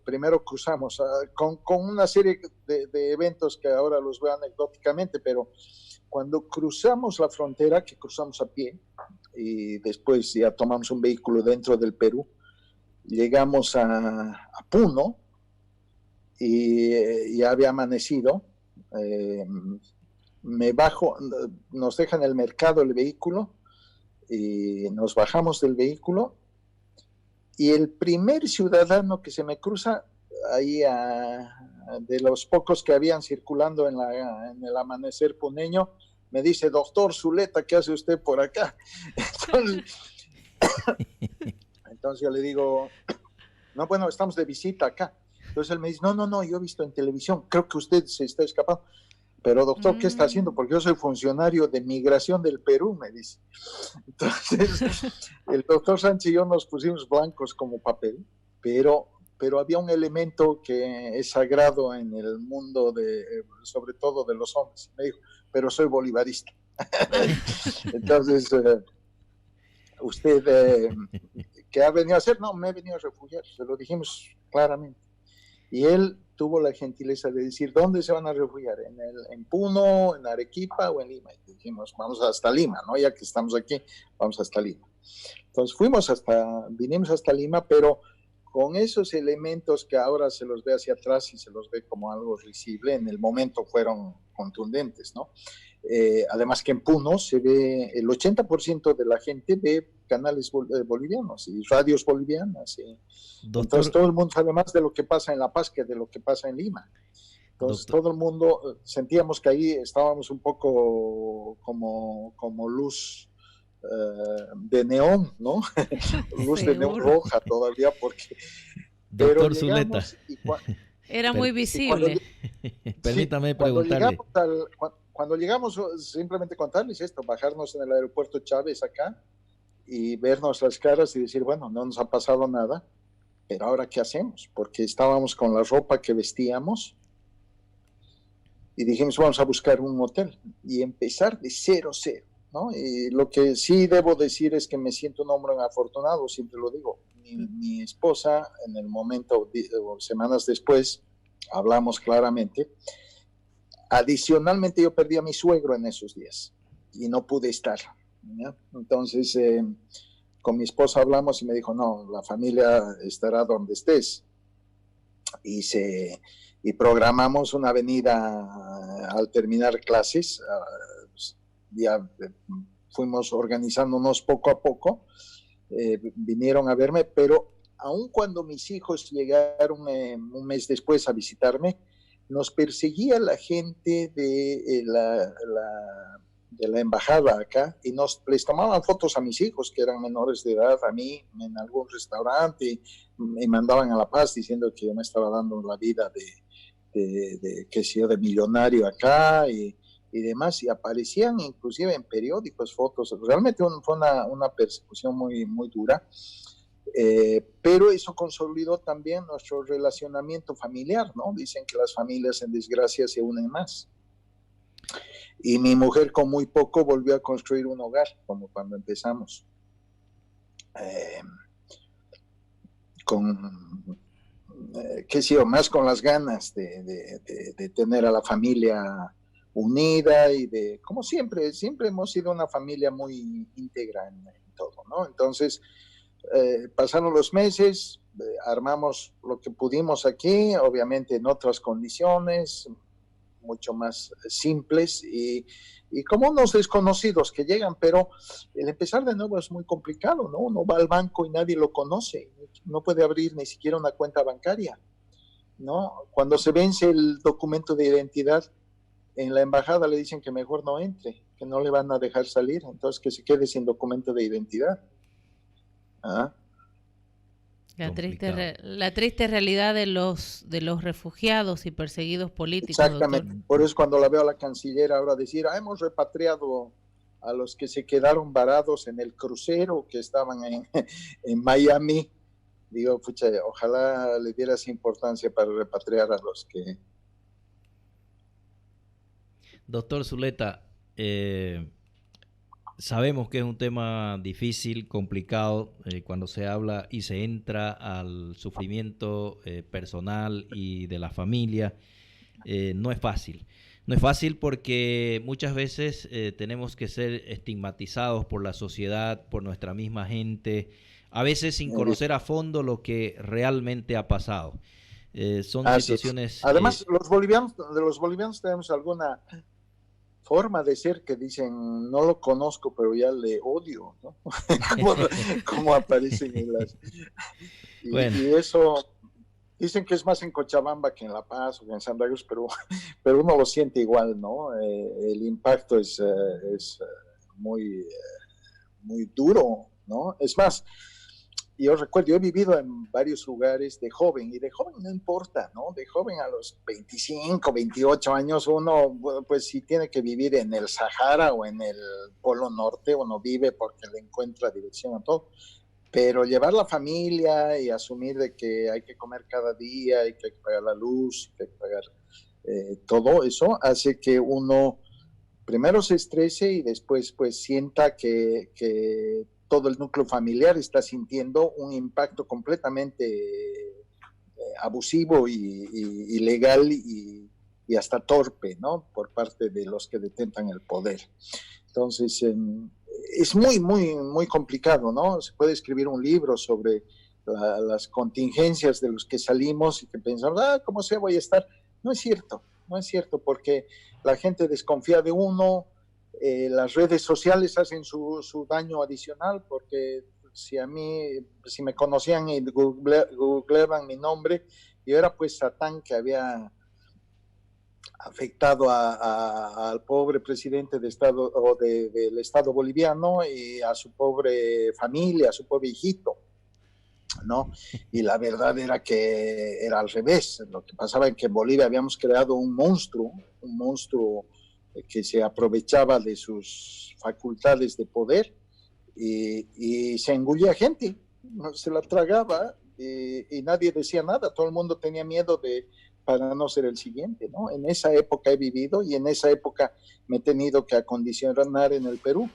primero cruzamos con una serie de eventos que ahora los veo anecdóticamente, pero cuando cruzamos la frontera, que cruzamos a pie, y después ya tomamos un vehículo dentro del Perú, llegamos a Puno, y ya había amanecido, me bajo, nos dejan en el mercado el vehículo, y nos bajamos del vehículo y el primer ciudadano que se me cruza ahí de los pocos que habían circulando en el amanecer puneño me dice, doctor Zuleta, ¿qué hace usted por acá? Entonces yo le digo, no, bueno, estamos de visita acá. Entonces él me dice, no, yo he visto en televisión, creo que usted se está escapando. Pero doctor, ¿qué está haciendo? Porque yo soy funcionario de migración del Perú, me dice. Entonces, el doctor Sánchez y yo nos pusimos blancos como papel, pero había un elemento que es sagrado en el mundo, sobre todo de los hombres. Me dijo, pero soy bolivarista. Entonces, ¿usted qué ha venido a hacer? No, me he venido a refugiar, se lo dijimos claramente. Y él tuvo la gentileza de decir, ¿dónde se van a refugiar? ¿En Puno, en Arequipa o en Lima? Y dijimos, vamos hasta Lima, ¿no? Ya que estamos aquí, vamos hasta Lima. Entonces vinimos hasta Lima, pero con esos elementos que ahora se los ve hacia atrás y se los ve como algo risible, en el momento fueron contundentes, ¿no? Además que en Puno se ve, el 80% de la gente ve canales bolivianos y radios bolivianas. Entonces todo el mundo sabe más de lo que pasa en La Paz que de lo que pasa en Lima. Entonces todo el mundo sentíamos que ahí estábamos un poco como luz de neón, ¿no? Luz de neón roja todavía, porque... Doctor Zuleta. Era muy visible. Permítame preguntarle. Cuando llegamos, simplemente contarles esto, bajarnos en el aeropuerto Chávez acá y vernos las caras y decir, bueno, no nos ha pasado nada, pero ahora ¿qué hacemos? Porque estábamos con la ropa que vestíamos y dijimos, vamos a buscar un hotel y empezar de 0, ¿no? Y lo que sí debo decir es que me siento un hombre afortunado, siempre lo digo. Mi esposa, en el momento, semanas después, hablamos claramente. Adicionalmente, yo perdí a mi suegro en esos días y no pude estar, ¿ya? Entonces, con mi esposa hablamos y me dijo, no, la familia estará donde estés. Y programamos una venida al terminar clases. Ya fuimos organizándonos poco a poco. Vinieron a verme, pero aun cuando mis hijos llegaron un mes después a visitarme, nos perseguía la gente de la embajada acá y les tomaban fotos a mis hijos que eran menores de edad, a mí en algún restaurante, y me mandaban a La Paz diciendo que yo me estaba dando la vida de millonario acá y demás, y aparecían inclusive en periódicos fotos. Realmente fue una persecución muy, muy dura. Pero eso consolidó también nuestro relacionamiento familiar, ¿no? Dicen que las familias en desgracia se unen más. Y mi mujer con muy poco volvió a construir un hogar, como cuando empezamos. Qué sé yo, más con las ganas de tener a la familia unida y como siempre hemos sido una familia muy íntegra en todo, ¿no? Entonces, pasaron los meses, armamos lo que pudimos aquí, obviamente en otras condiciones, mucho más simples y como unos desconocidos que llegan, pero el empezar de nuevo es muy complicado, ¿no? Uno va al banco y nadie lo conoce, no puede abrir ni siquiera una cuenta bancaria, ¿no? Cuando se vence el documento de identidad, en la embajada le dicen que mejor no entre, que no le van a dejar salir, entonces que se quede sin documento de identidad. La triste realidad de los refugiados y perseguidos políticos. Exactamente. Doctor. Por eso cuando la veo a la canciller ahora decir, hemos repatriado a los que se quedaron varados en el crucero que estaban en Miami, digo, pucha, ojalá le dieras importancia para repatriar a los que... Doctor Zuleta, sabemos que es un tema difícil, complicado, cuando se habla y se entra al sufrimiento personal y de la familia. No es fácil. No es fácil porque muchas veces tenemos que ser estigmatizados por la sociedad, por nuestra misma gente, a veces sin conocer a fondo lo que realmente ha pasado. Son situaciones... Además, los bolivianos tenemos alguna forma de ser que dicen, no lo conozco, pero ya le odio, ¿no? como aparecen en las... Bueno. Y eso, dicen que es más en Cochabamba que en La Paz o en Santa Cruz, pero uno lo siente igual, ¿no? El impacto es muy, muy duro, ¿no? Es más, yo recuerdo, yo he vivido en varios lugares de joven, y de joven no importa, ¿no? De joven a los 25, 28 años, uno, pues si tiene que vivir en el Sahara o en el Polo Norte, uno vive porque le encuentra dirección a todo. Pero llevar la familia y asumir de que hay que comer cada día y que hay que pagar la luz, que hay que pagar todo eso, hace que uno primero se estrese y después pues sienta que todo el núcleo familiar está sintiendo un impacto completamente abusivo y ilegal y hasta torpe, ¿no? Por parte de los que detentan el poder. Entonces, es muy, muy, muy complicado, ¿no? Se puede escribir un libro sobre las contingencias de los que salimos y que pensamos, ¿cómo se voy a estar? No es cierto, porque la gente desconfía de uno, las redes sociales hacen su daño adicional, porque si me conocían y googleaban mi nombre, yo era pues Satán, que había afectado al pobre presidente de Estado o del Estado boliviano y a su pobre familia, a su pobre hijito, ¿no? Y la verdad era que era al revés. Lo que pasaba es que en Bolivia habíamos creado un monstruo que se aprovechaba de sus facultades de poder y se engullía gente, se la tragaba y nadie decía nada, todo el mundo tenía miedo para no ser el siguiente, ¿no? En esa época he vivido y en esa época me he tenido que acondicionar en el Perú.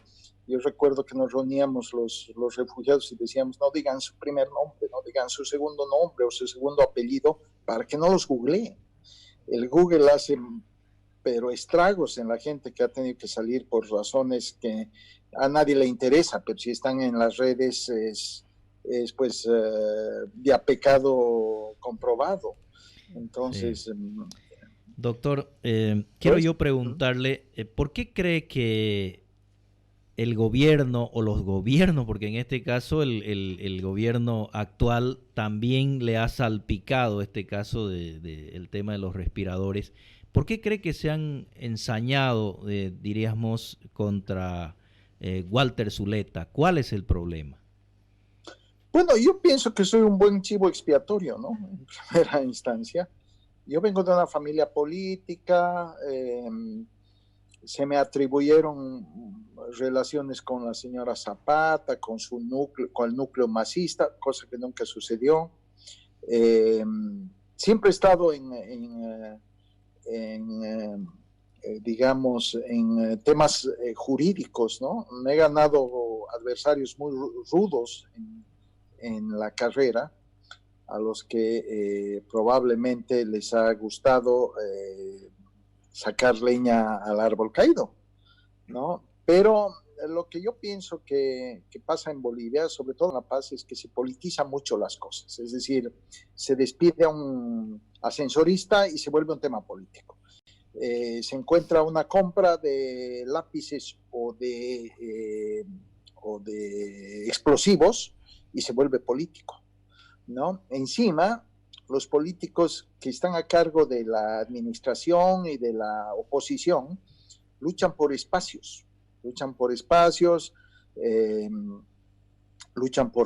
Yo recuerdo que nos reuníamos los refugiados y decíamos, no digan su primer nombre, no digan su segundo nombre o su segundo apellido, para que no los googleen. El Google hace, pero estragos en la gente que ha tenido que salir por razones que a nadie le interesa, pero si están en las redes es pues ya pecado comprobado. Entonces... Doctor, quiero yo preguntarle, ¿por qué cree que el gobierno o los gobiernos, porque en este caso el gobierno actual también le ha salpicado este caso el tema de los respiradores, ¿por qué cree que se han ensañado, diríamos, contra Walter Zuleta? ¿Cuál es el problema? Bueno, yo pienso que soy un buen chivo expiatorio, ¿no? En primera instancia. Yo vengo de una familia política, se me atribuyeron relaciones con la señora Zapata, con el núcleo masista, cosa que nunca sucedió. Siempre he estado digamos, en temas jurídicos, ¿no? Me he ganado adversarios muy rudos en la carrera, a los que probablemente les ha gustado sacar leña al árbol caído, ¿no? Pero lo que yo pienso que pasa en Bolivia, sobre todo en La Paz, es que se politizan mucho las cosas. Es decir, se despide a un ascensorista y se vuelve un tema político. Se encuentra una compra de lápices o de explosivos y se vuelve político, ¿no? Encima, los políticos que están a cargo de la administración y de la oposición luchan por espacios, luchan por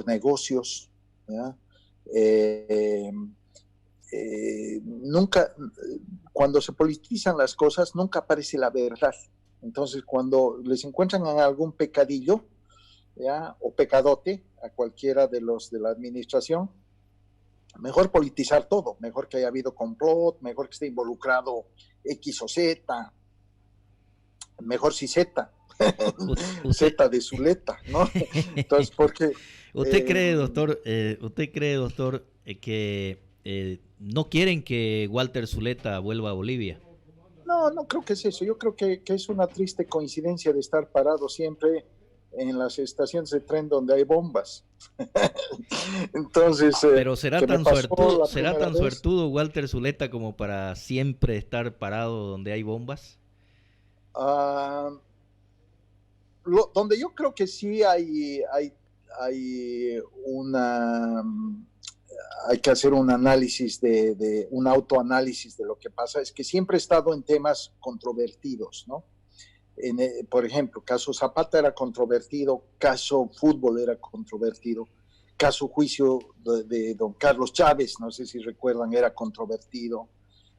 negocios, ¿ya? Nunca, cuando se politizan las cosas, nunca aparece la verdad. Entonces, cuando les encuentran en algún pecadillo, ¿ya? O pecadote a cualquiera de los de la administración, mejor politizar todo, mejor que haya habido complot, mejor que esté involucrado X o Z, mejor si Z, Z de Zuleta, ¿no? Entonces, porque... ¿Usted cree, doctor, que no quieren que Walter Zuleta vuelva a Bolivia? No creo que es eso. Yo creo que es una triste coincidencia de estar parado siempre en las estaciones de tren donde hay bombas. Entonces, pero será tan suertudo Walter Zuleta como para siempre estar parado donde hay bombas. Donde yo creo que sí hay que hacer un análisis un autoanálisis de lo que pasa, es que siempre he estado en temas controvertidos, ¿no? Por ejemplo, caso Zapata era controvertido, caso fútbol era controvertido, caso juicio de don Carlos Chávez, no sé si recuerdan, era controvertido.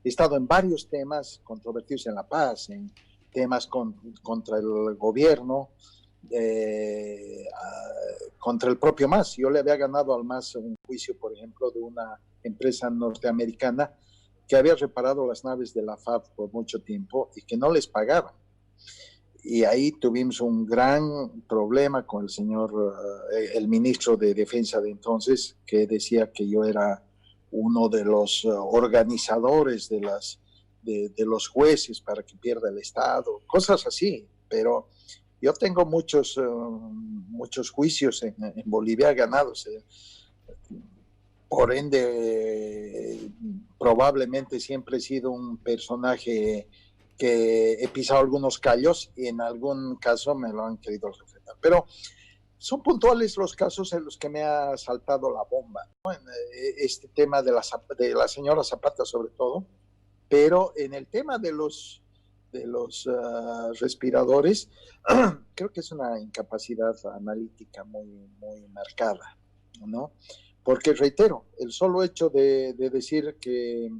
He estado en varios temas controvertidos en La Paz, en temas contra el gobierno, contra el propio MAS. Yo le había ganado al MAS un juicio, por ejemplo, de una empresa norteamericana que había reparado las naves de la FAB por mucho tiempo y que no les pagaban. Y ahí tuvimos un gran problema con el ministro de Defensa de entonces, que decía que yo era uno de los organizadores de los jueces para que pierda el Estado, cosas así. Pero yo tengo muchos juicios en Bolivia ganados. Por ende, probablemente siempre he sido un personaje que he pisado algunos callos y en algún caso me lo han querido reflejar. Pero son puntuales los casos en los que me ha saltado la bomba, ¿no? En este tema de la señora Zapata sobre todo, pero en el tema de los respiradores, creo que es una incapacidad analítica muy, muy marcada, ¿no? Porque reitero, el solo hecho de decir que,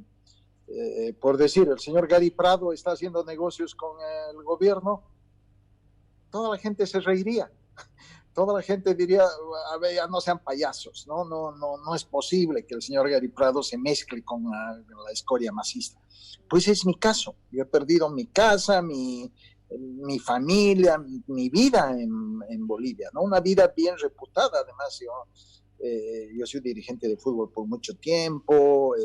por decir, el señor Gary Prado está haciendo negocios con el gobierno, toda la gente se reiría. Toda la gente diría, a ver, ya no sean payasos, no es posible que el señor Gary Prado se mezcle con la escoria masista. Pues es mi caso, yo he perdido mi casa, mi familia, mi vida en Bolivia, ¿no? Una vida bien reputada, además yo soy dirigente de fútbol por mucho tiempo,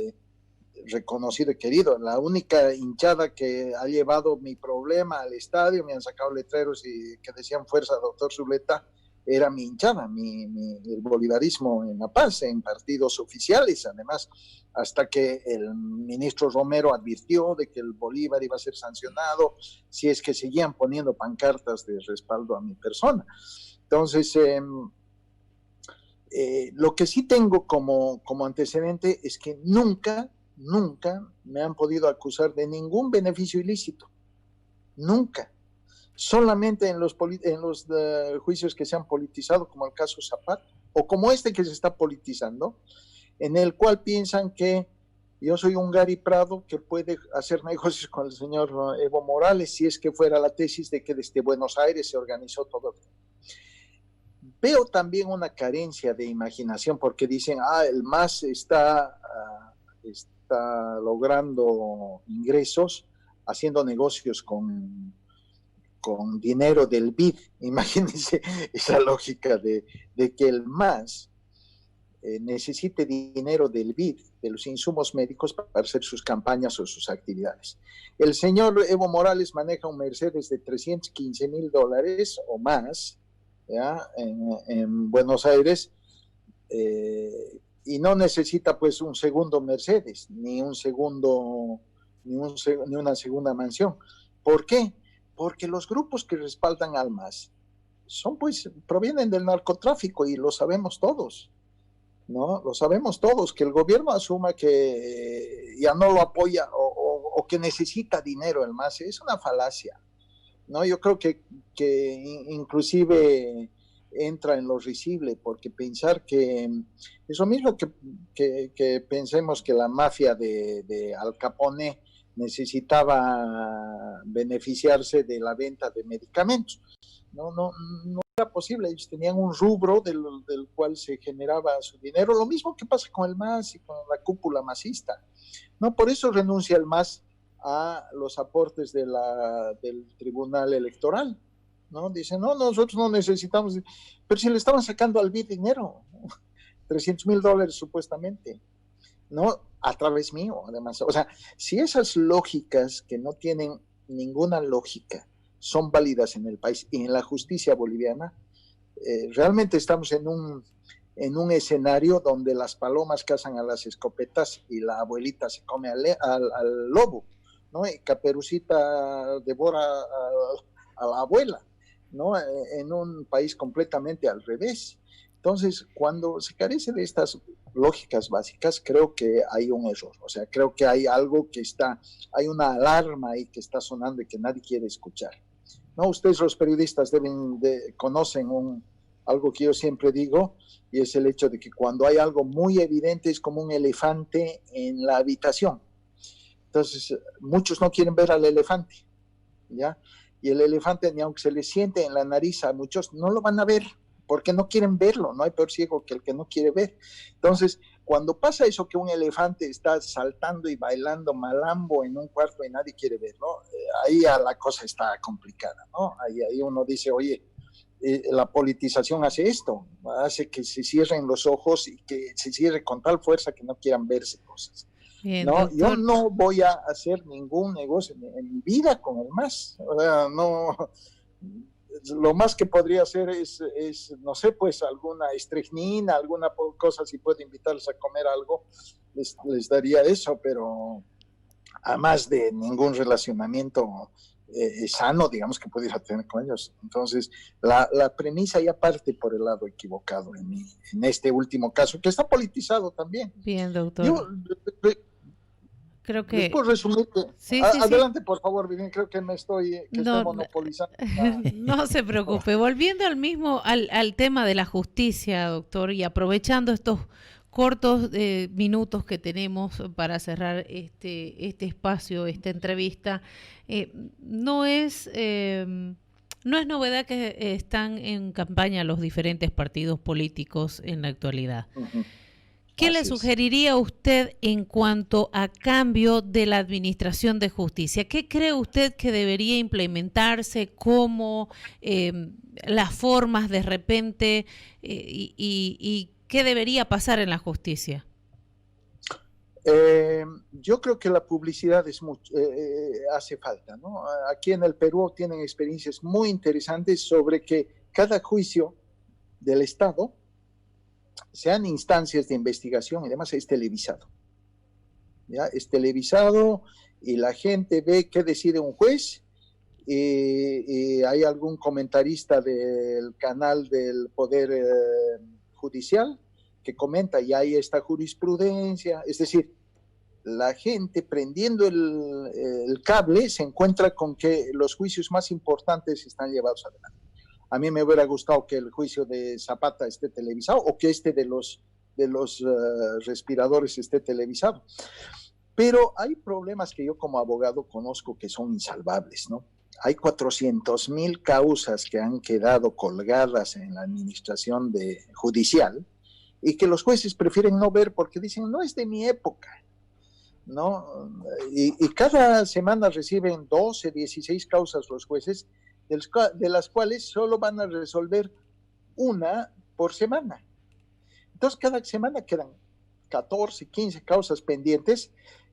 reconocido y querido. La única hinchada que ha llevado mi problema al estadio, me han sacado letreros que decían fuerza doctor Zuleta, era mi hinchada, el bolivarismo en La Paz, en partidos oficiales, además, hasta que el ministro Romero advirtió de que el Bolívar iba a ser sancionado si es que seguían poniendo pancartas de respaldo a mi persona. Entonces, lo que sí tengo como antecedente es que nunca me han podido acusar de ningún beneficio ilícito, nunca. Solamente en los juicios que se han politizado, como el caso Zapata, o como este que se está politizando, en el cual piensan que yo soy un Gary Prado que puede hacer negocios con el señor Evo Morales, si es que fuera la tesis de que desde Buenos Aires se organizó todo. Veo también una carencia de imaginación, porque dicen, el MAS está logrando ingresos, haciendo negocios con dinero del BID. Imagínense esa lógica de que el MAS necesite dinero del BID, de los insumos médicos, para hacer sus campañas o sus actividades. El señor Evo Morales maneja un Mercedes de $315,000 o más, ¿ya? En Buenos Aires, y no necesita pues un segundo Mercedes, ni una segunda mansión. ¿Por qué? Porque los grupos que respaldan al MAS provienen del narcotráfico, y lo sabemos todos, ¿no? Lo sabemos todos, que el gobierno asuma que ya no lo apoya o que necesita dinero el MAS es una falacia, ¿no? Yo creo que inclusive entra en lo risible, porque pensar que es lo mismo que pensemos que la mafia de Al Capone necesitaba beneficiarse de la venta de medicamentos. No era posible. Ellos tenían un rubro del cual se generaba su dinero. Lo mismo que pasa con el MAS y con la cúpula masista, ¿no? Por eso renuncia el MAS a los aportes del Tribunal Electoral, ¿no? Dicen, no, nosotros no necesitamos, pero si le estaban sacando al BID dinero, $300,000 supuestamente, ¿no? A través mío, además. O sea, si esas lógicas que no tienen ninguna lógica son válidas en el país y en la justicia boliviana, realmente estamos en un escenario donde las palomas cazan a las escopetas y la abuelita se come al lobo, ¿no? Y Caperucita devora a la abuela, ¿no? En un país completamente al revés. Entonces, cuando se carece de estas lógicas básicas, creo que hay un error. O sea, creo que hay algo hay una alarma ahí que está sonando y que nadie quiere escuchar, ¿no? Ustedes, los periodistas, conocen algo que yo siempre digo, y es el hecho de que cuando hay algo muy evidente es como un elefante en la habitación. Entonces, muchos no quieren ver al elefante, ¿ya? Y el elefante, ni aunque se le siente en la nariz, a muchos no lo van a ver, porque no quieren verlo. No hay peor ciego que el que no quiere ver. Entonces, cuando pasa eso, que un elefante está saltando y bailando malambo en un cuarto y nadie quiere verlo, ahí ya la cosa está complicada, ¿no? Ahí uno dice, oye, la politización hace esto, hace que se cierren los ojos y que se cierre con tal fuerza que no quieran verse cosas. Bien, no, doctor. Yo no voy a hacer ningún negocio en mi vida con el MAS. O sea, no, lo más que podría hacer es no sé, pues alguna estrecnina, alguna cosa, si puedo invitarles a comer algo, les daría eso, pero además de ningún relacionamiento sano, digamos, que pudiera tener con ellos. Entonces, la premisa ya parte por el lado equivocado en este último caso, que está politizado también. Bien, doctor. Yo creo que... ¿Les puedo resumir? Sí, adelante, sí. Por favor, Vivian, creo que me estoy monopolizando. No se preocupe. Volviendo al tema de la justicia, doctor, y aprovechando estos cortos minutos que tenemos para cerrar este espacio, esta entrevista, no es novedad que están en campaña los diferentes partidos políticos en la actualidad. Uh-huh. ¿Qué le sugeriría a usted en cuanto a cambio de la administración de justicia? ¿Qué cree usted que debería implementarse? ¿Cómo? Las formas de repente y ¿qué debería pasar en la justicia? Yo creo que la publicidad hace falta, ¿no? Aquí en el Perú tienen experiencias muy interesantes sobre que cada juicio del Estado, sean instancias de investigación y demás, es televisado. ¿Ya? Es televisado y la gente ve qué decide un juez y hay algún comentarista del canal del Poder Judicial que comenta y hay esta jurisprudencia. Es decir, la gente prendiendo el cable se encuentra con que los juicios más importantes están llevados adelante. A mí me hubiera gustado que el juicio de Zapata esté televisado o que de los respiradores esté televisado. Pero hay problemas que yo como abogado conozco que son insalvables, ¿no? Hay 400,000 causas que han quedado colgadas en la administración judicial y que los jueces prefieren no ver porque dicen, no es de mi época, ¿no? Y cada semana reciben 12, 16 causas los jueces, de las cuales solo van a resolver una por semana. Entonces, cada semana quedan 14, 15 causas pendientes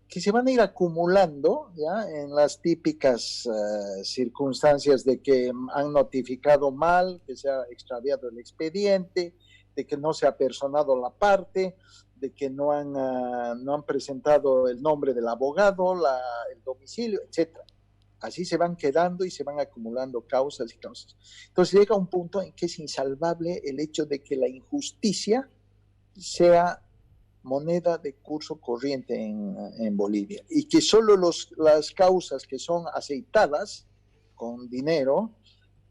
que se van a ir acumulando ya en las típicas circunstancias de que han notificado mal, que se ha extraviado el expediente, de que no se ha personado la parte, de que no han presentado el nombre del abogado, el domicilio, etcétera. Así se van quedando y se van acumulando causas y causas. Entonces llega un punto en que es insalvable el hecho de que la injusticia sea moneda de curso corriente en Bolivia y que solo las causas que son aceitadas con dinero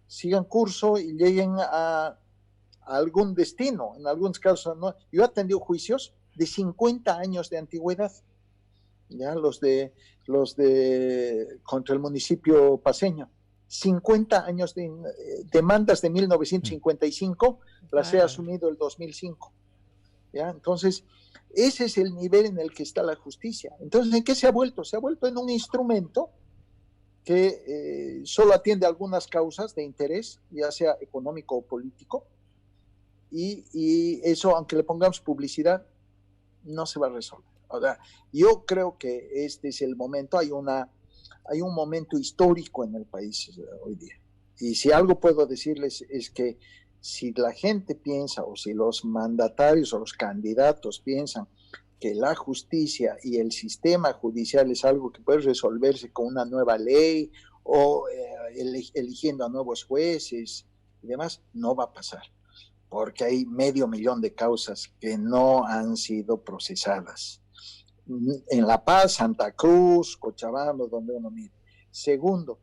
sigan curso y lleguen a algún destino. En algunos casos, ¿no? Yo he atendido juicios de 50 años de antigüedad. Ya los de contra el municipio paceño, 50 años de demandas de 1955, las he asumido el 2005. ¿Ya? Entonces, ese es el nivel en el que está la justicia. Entonces, ¿en qué se ha vuelto? Se ha vuelto en un instrumento que solo atiende algunas causas de interés, ya sea económico o político, y eso, aunque le pongamos publicidad, no se va a resolver. O sea, yo creo que este es el momento, hay un momento histórico en el país hoy día. Y si algo puedo decirles es que si la gente piensa, o si los mandatarios o los candidatos piensan que la justicia y el sistema judicial es algo que puede resolverse con una nueva ley o eligiendo a nuevos jueces y demás, no va a pasar. Porque hay 500,000 de causas que no han sido procesadas. En La Paz, Santa Cruz, Cochabamba, donde uno mire. Segundo,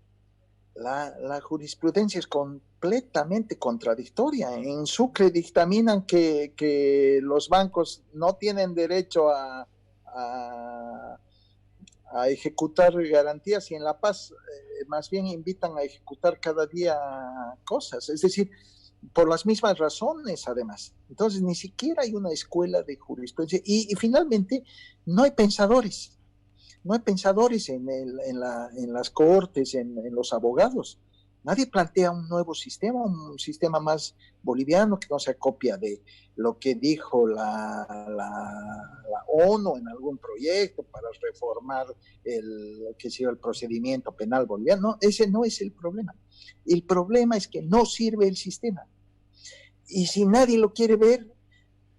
la jurisprudencia es completamente contradictoria. En Sucre dictaminan que los bancos no tienen derecho a ejecutar garantías y en La Paz más bien invitan a ejecutar cada día cosas. Es decir, por las mismas razones, además. Entonces, ni siquiera hay una escuela de jurisprudencia. Y finalmente, no hay pensadores. No hay pensadores en las cortes, en los abogados. Nadie plantea un nuevo sistema, un sistema más boliviano que no se acopia de lo que dijo la ONU en algún proyecto para reformar el procedimiento penal boliviano. No, ese no es el problema. El problema es que no sirve el sistema. Y si nadie lo quiere ver,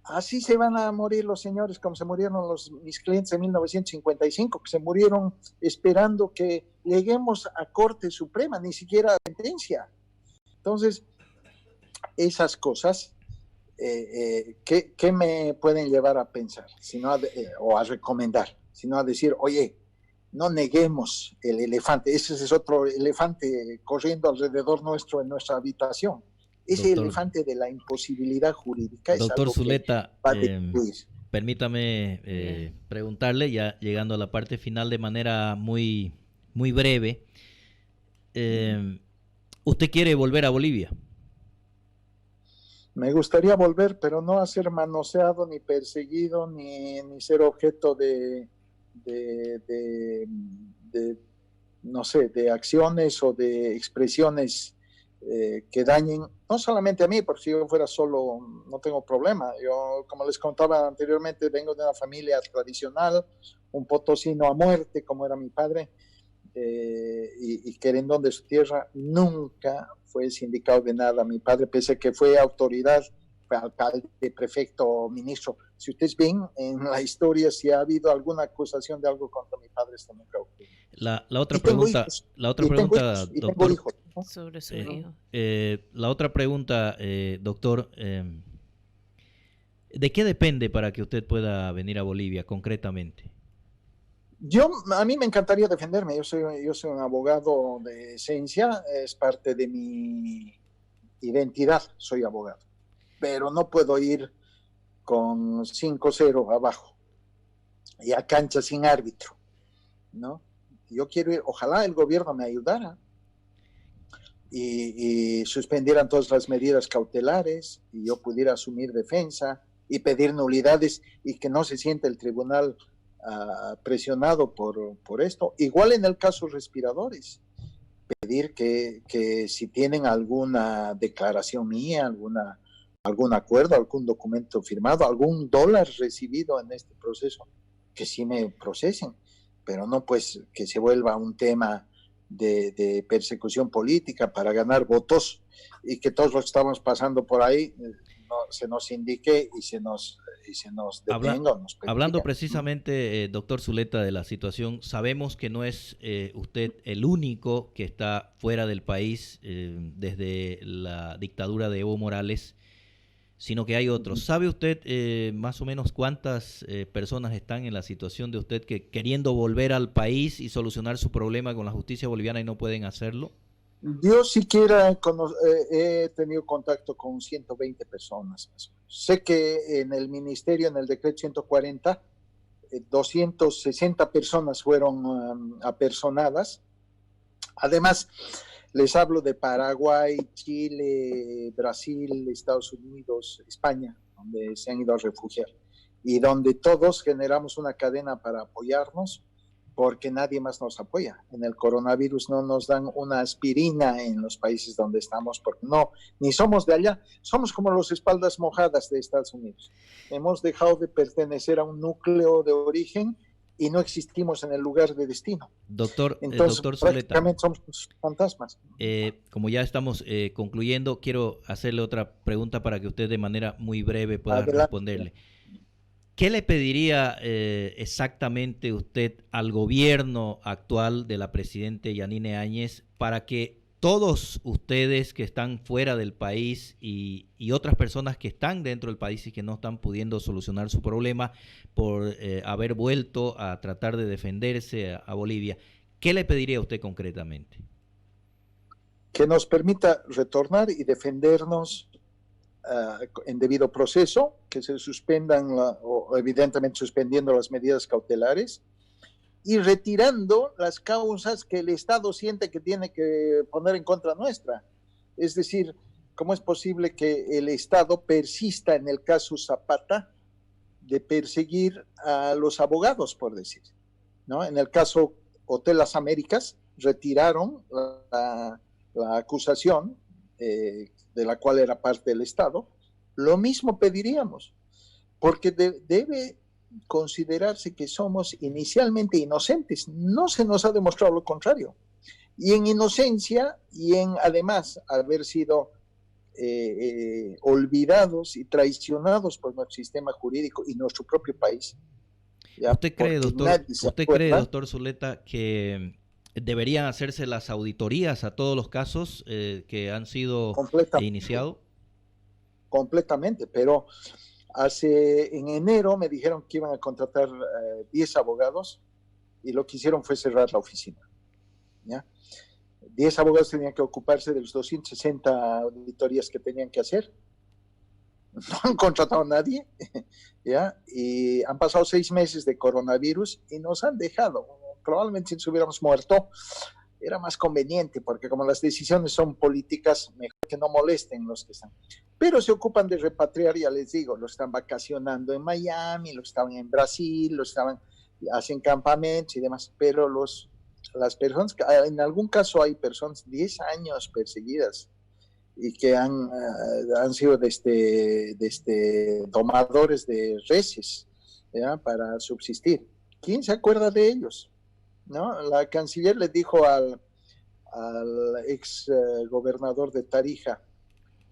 Así se van a morir los señores como se murieron mis clientes en 1955, que se murieron esperando que lleguemos a Corte Suprema, ni siquiera a sentencia. Entonces, esas cosas, ¿qué me pueden llevar a pensar? Sino o a recomendar, sino a decir, oye, no neguemos el elefante. Ese es otro elefante corriendo alrededor nuestro en nuestra habitación. Ese elefante de la imposibilidad jurídica. Doctor Zuleta, permítame preguntarle, ya llegando a la parte final de manera muy, muy breve. ¿Usted quiere volver a Bolivia? Me gustaría volver, pero no a ser manoseado, ni perseguido, ni ser objeto de no sé, de acciones o de expresiones que dañen, no solamente a mí, porque si yo fuera solo no tengo problema. Yo, como les contaba anteriormente, vengo de una familia tradicional, un potosino a muerte, como era mi padre, y querendón de su tierra. Nunca fue sindicado de nada. Mi padre, pese a que fue autoridad, fue alcalde, prefecto, ministro. Si ustedes ven en la historia, si ha habido alguna acusación de algo contra mi padre, esto nunca ocurrió. La otra pregunta, doctor, sobre su hijo. La otra pregunta, doctor, ¿de qué depende para que usted pueda venir a Bolivia concretamente? A mí me encantaría defenderme. Yo soy un abogado de esencia, es parte de mi identidad, soy abogado. Pero no puedo ir con 5-0 abajo y a cancha sin árbitro, ¿no? Yo quiero ir, ojalá el gobierno me ayudara y suspendieran todas las medidas cautelares y yo pudiera asumir defensa y pedir nulidades y que no se sienta el tribunal presionado por esto. Igual en el caso respiradores, pedir que si tienen alguna declaración mía, algún acuerdo, algún documento firmado, algún dólar recibido en este proceso, que sí me procesen, pero no pues que se vuelva un tema de persecución política para ganar votos y que todos los que estamos pasando por ahí se nos indique y se nos detenga. Hablando precisamente, doctor Zuleta, de la situación, sabemos que no es usted el único que está fuera del país desde la dictadura de Evo Morales, sino que hay otros. ¿Sabe usted más o menos cuántas personas están en la situación de usted que queriendo volver al país y solucionar su problema con la justicia boliviana y no pueden hacerlo? Yo siquiera he tenido contacto con 120 personas. Sé que en el ministerio, en el decreto 140, 260 personas fueron apersonadas. Además, les hablo de Paraguay, Chile, Brasil, Estados Unidos, España, donde se han ido a refugiar y donde todos generamos una cadena para apoyarnos porque nadie más nos apoya. En el coronavirus no nos dan una aspirina en los países donde estamos porque no, ni somos de allá, somos como los espaldas mojadas de Estados Unidos. Hemos dejado de pertenecer a un núcleo de origen y no existimos en el lugar de destino. Entonces, doctor Zuleta, prácticamente somos fantasmas. Como ya estamos concluyendo, quiero hacerle otra pregunta para que usted de manera muy breve pueda responderle. ¿Qué le pediría exactamente usted al gobierno actual de la presidenta Yanine Áñez para que todos ustedes que están fuera del país y otras personas que están dentro del país y que no están pudiendo solucionar su problema por haber vuelto a tratar de defenderse a Bolivia, ¿qué le pediría a usted concretamente? Que nos permita retornar y defendernos en debido proceso, que se suspendan o evidentemente suspendiendo las medidas cautelares y retirando las causas que el Estado siente que tiene que poner en contra nuestra. Es decir, ¿cómo es posible que el Estado persista en el caso Zapata de perseguir a los abogados, por decir, ¿no? En el caso Hotel Las Américas retiraron la acusación de la cual era parte del Estado. Lo mismo pediríamos, porque debe considerarse que somos inicialmente inocentes. No se nos ha demostrado lo contrario. Y en inocencia y en además haber sido olvidados y traicionados por nuestro sistema jurídico y nuestro propio país. ¿Ya? ¿Usted cree, doctor Zuleta, que deberían hacerse las auditorías a todos los casos que han sido iniciados? Completamente, pero en enero me dijeron que iban a contratar 10 abogados y lo que hicieron fue cerrar la oficina. ¿Ya? 10 abogados tenían que ocuparse de los 260 auditorías que tenían que hacer. No han contratado a nadie, ¿ya? Y han pasado 6 meses de coronavirus y nos han dejado. Probablemente si nos hubiéramos muerto era más conveniente, porque como las decisiones son políticas, mejor que no molesten los que están. Pero se ocupan de repatriar, ya les digo, los están vacacionando en Miami, los estaban en Brasil, hacen campamentos y demás, pero las personas, en algún caso hay personas 10 años perseguidas y que han sido domadores de reses, ¿ya? Para subsistir. ¿Quién se acuerda de ellos? ¿No? La canciller le dijo al ex gobernador de Tarija,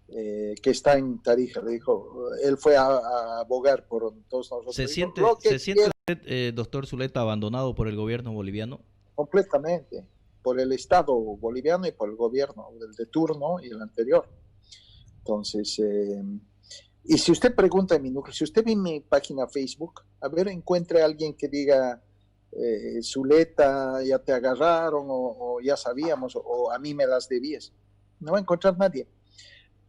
que está en Tarija, le dijo, él fue a abogar por todos nosotros. ¿Se siente usted, doctor Zuleta, abandonado por el gobierno boliviano? Completamente, por el Estado boliviano y por el gobierno, el de turno y el anterior. Entonces, y si usted pregunta en mi núcleo, si usted ve en mi página Facebook, a ver, encuentre a alguien que diga, Zuleta, ya te agarraron, o ya sabíamos, o a mí me las debías. No va a encontrar nadie,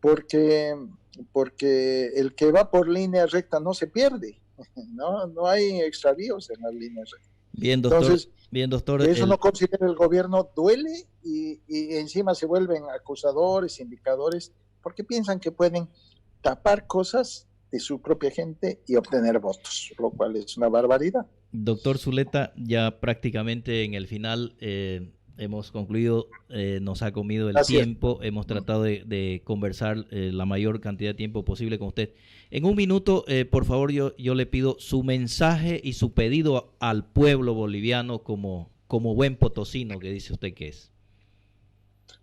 porque el que va por línea recta no se pierde, no hay extravíos en las líneas rectas. Bien, doctor. Entonces, bien, doctor. Eso no considera el gobierno, duele y encima se vuelven acusadores, indicadores, porque piensan que pueden tapar cosas de su propia gente y obtener votos, lo cual es una barbaridad. Doctor Zuleta, ya prácticamente en el final hemos concluido, nos ha comido el tiempo, hemos tratado de conversar la mayor cantidad de tiempo posible con usted. En un minuto, por favor, yo le pido su mensaje y su pedido al pueblo boliviano como buen potosino que dice usted que es.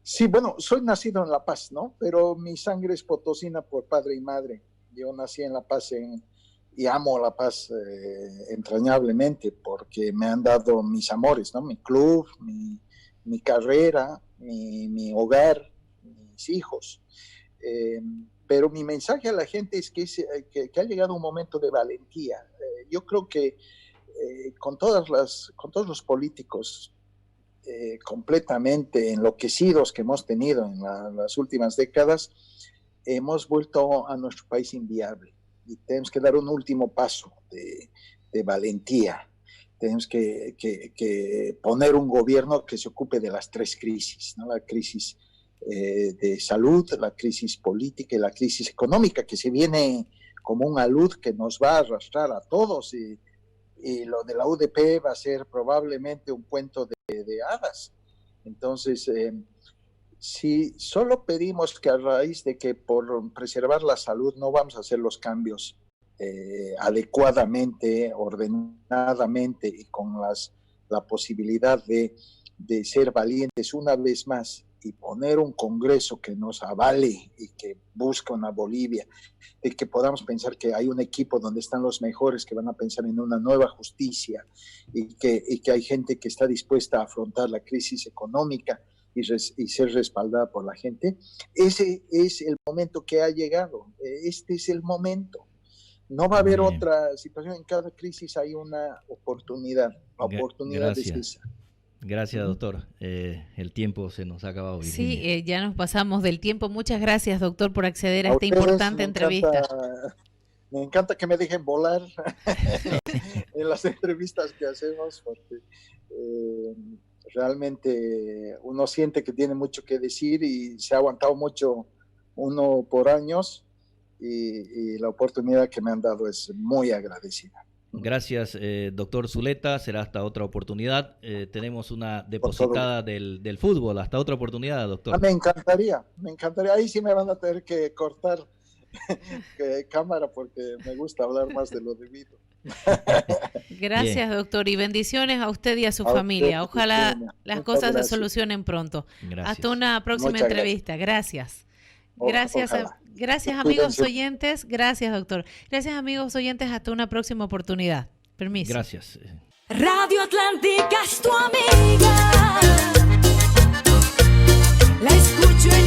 Sí, bueno, soy nacido en La Paz, ¿no? Pero mi sangre es potosina por padre y madre. Yo nací en La Paz y amo La Paz entrañablemente porque me han dado mis amores, ¿no? Mi club, mi carrera, mi hogar, mis hijos. Pero mi mensaje a la gente es que ha llegado un momento de valentía. Yo creo que con todos los políticos completamente enloquecidos que hemos tenido en las últimas décadas, hemos vuelto a nuestro país inviable y tenemos que dar un último paso de valentía. Tenemos que poner un gobierno que se ocupe de las 3 crisis, ¿no? La crisis de salud, la crisis política y la crisis económica, que se viene como un alud que nos va a arrastrar a todos, y lo de la UDP va a ser probablemente un cuento de hadas. Entonces, si solo pedimos que a raíz de que por preservar la salud no vamos a hacer los cambios adecuadamente, ordenadamente y con la posibilidad de ser valientes una vez más y poner un Congreso que nos avale y que busque una Bolivia, de que podamos pensar que hay un equipo donde están los mejores que van a pensar en una nueva justicia y que hay gente que está dispuesta a afrontar la crisis económica y ser respaldada por la gente. Ese es el momento que ha llegado. Este es el momento. No va a haber otra situación. En cada crisis hay una oportunidad. La oportunidad es esa. Gracias, doctor. El tiempo se nos ha acabado. Virginia. Sí, ya nos pasamos del tiempo. Muchas gracias, doctor, por acceder a esta importante entrevista. Me encanta que me dejen volar en las entrevistas que hacemos, porque realmente uno siente que tiene mucho que decir y se ha aguantado mucho uno por años y la oportunidad que me han dado es muy agradecida. Gracias, doctor Zuleta. Será hasta otra oportunidad. Tenemos una depositada del fútbol. Hasta otra oportunidad, doctor. Me encantaría. Ahí sí me van a tener que cortar cámara porque me gusta hablar más de lo debido. Gracias, bien, doctor. Y bendiciones a usted y a su familia. Ojalá las cosas se solucionen pronto. Gracias. Hasta una próxima entrevista. Gracias. Gracias, gracias amigos oyentes. Gracias, doctor. Gracias, amigos oyentes. Hasta una próxima oportunidad. Permiso. Gracias. Radio Atlántica es tu amiga.